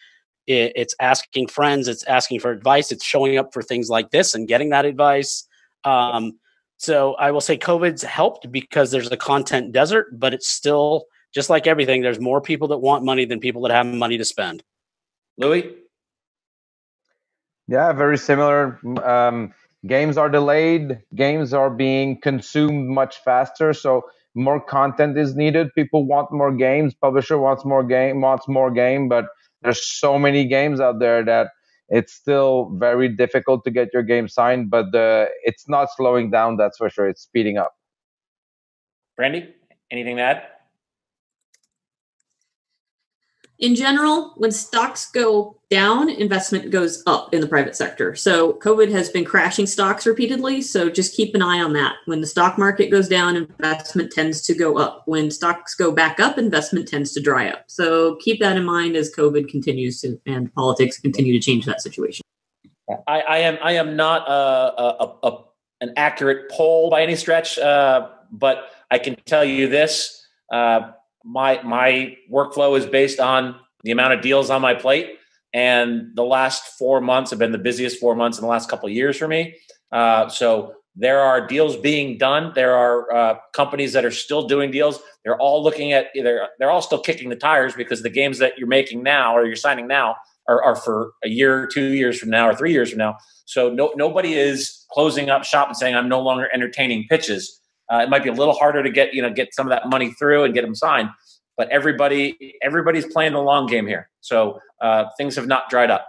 it's asking friends, it's asking for advice, it's showing up for things like this and getting that advice. So I will say COVID's helped because there's a content desert, but it's still, just like everything, there's more people that want money than people that have money to spend. Louis? Yeah, very similar. Games are delayed. Games are being consumed much faster. So more content is needed. People want more games. Publisher wants more game. But there's so many games out there that it's still very difficult to get your game signed. But it's not slowing down, that's for sure. It's speeding up. Brandii, anything to add? In general, when stocks go down, investment goes up in the private sector. So COVID has been crashing stocks repeatedly. So just keep an eye on that. When the stock market goes down, investment tends to go up. When stocks go back up, investment tends to dry up. So keep that in mind as COVID continues to, and politics continue to change that situation. I am not an accurate poll by any stretch, but I can tell you this. My workflow is based on the amount of deals on my plate, and the last 4 months have been the busiest 4 months in the last couple of years for me. So there are deals being done. There are companies that are still doing deals. They're all looking at they're all still kicking the tires because the games that you're making now or you're signing now are for a year, 2 years from now, or 3 years from now. So nobody is closing up shop and saying I'm no longer entertaining pitches. It might be a little harder to get some of that money through and get them signed, but everybody's playing the long game here. So things have not dried up.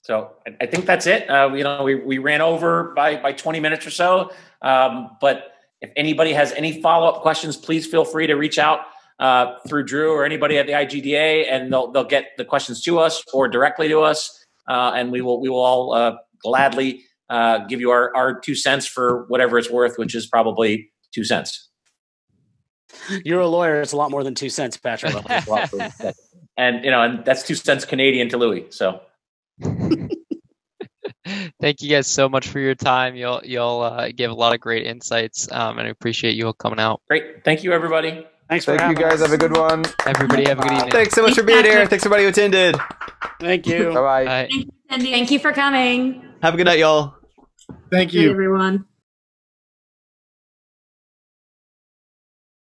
So I think that's it. We ran over by 20 minutes or so. But if anybody has any follow-up questions, please feel free to reach out through Drew or anybody at the IGDA, and they'll get the questions to us or directly to us, and we will all gladly give you our 2 cents for whatever it's worth, which is probably 2 cents. You're a lawyer. It's a lot more than 2 cents, Patrick. and that's 2 cents Canadian to Louis. So thank you guys so much for your time. You'll give a lot of great insights, and I appreciate you all coming out. Great. Thank you, everybody. Thanks for having us. Thank you, guys. Have a good one. Everybody have a good evening. Thanks so much for being here. Thanks everybody who attended. Thank you. Bye-bye. Thank you for coming. Have a good night, y'all. Thank Hey, you. everyone.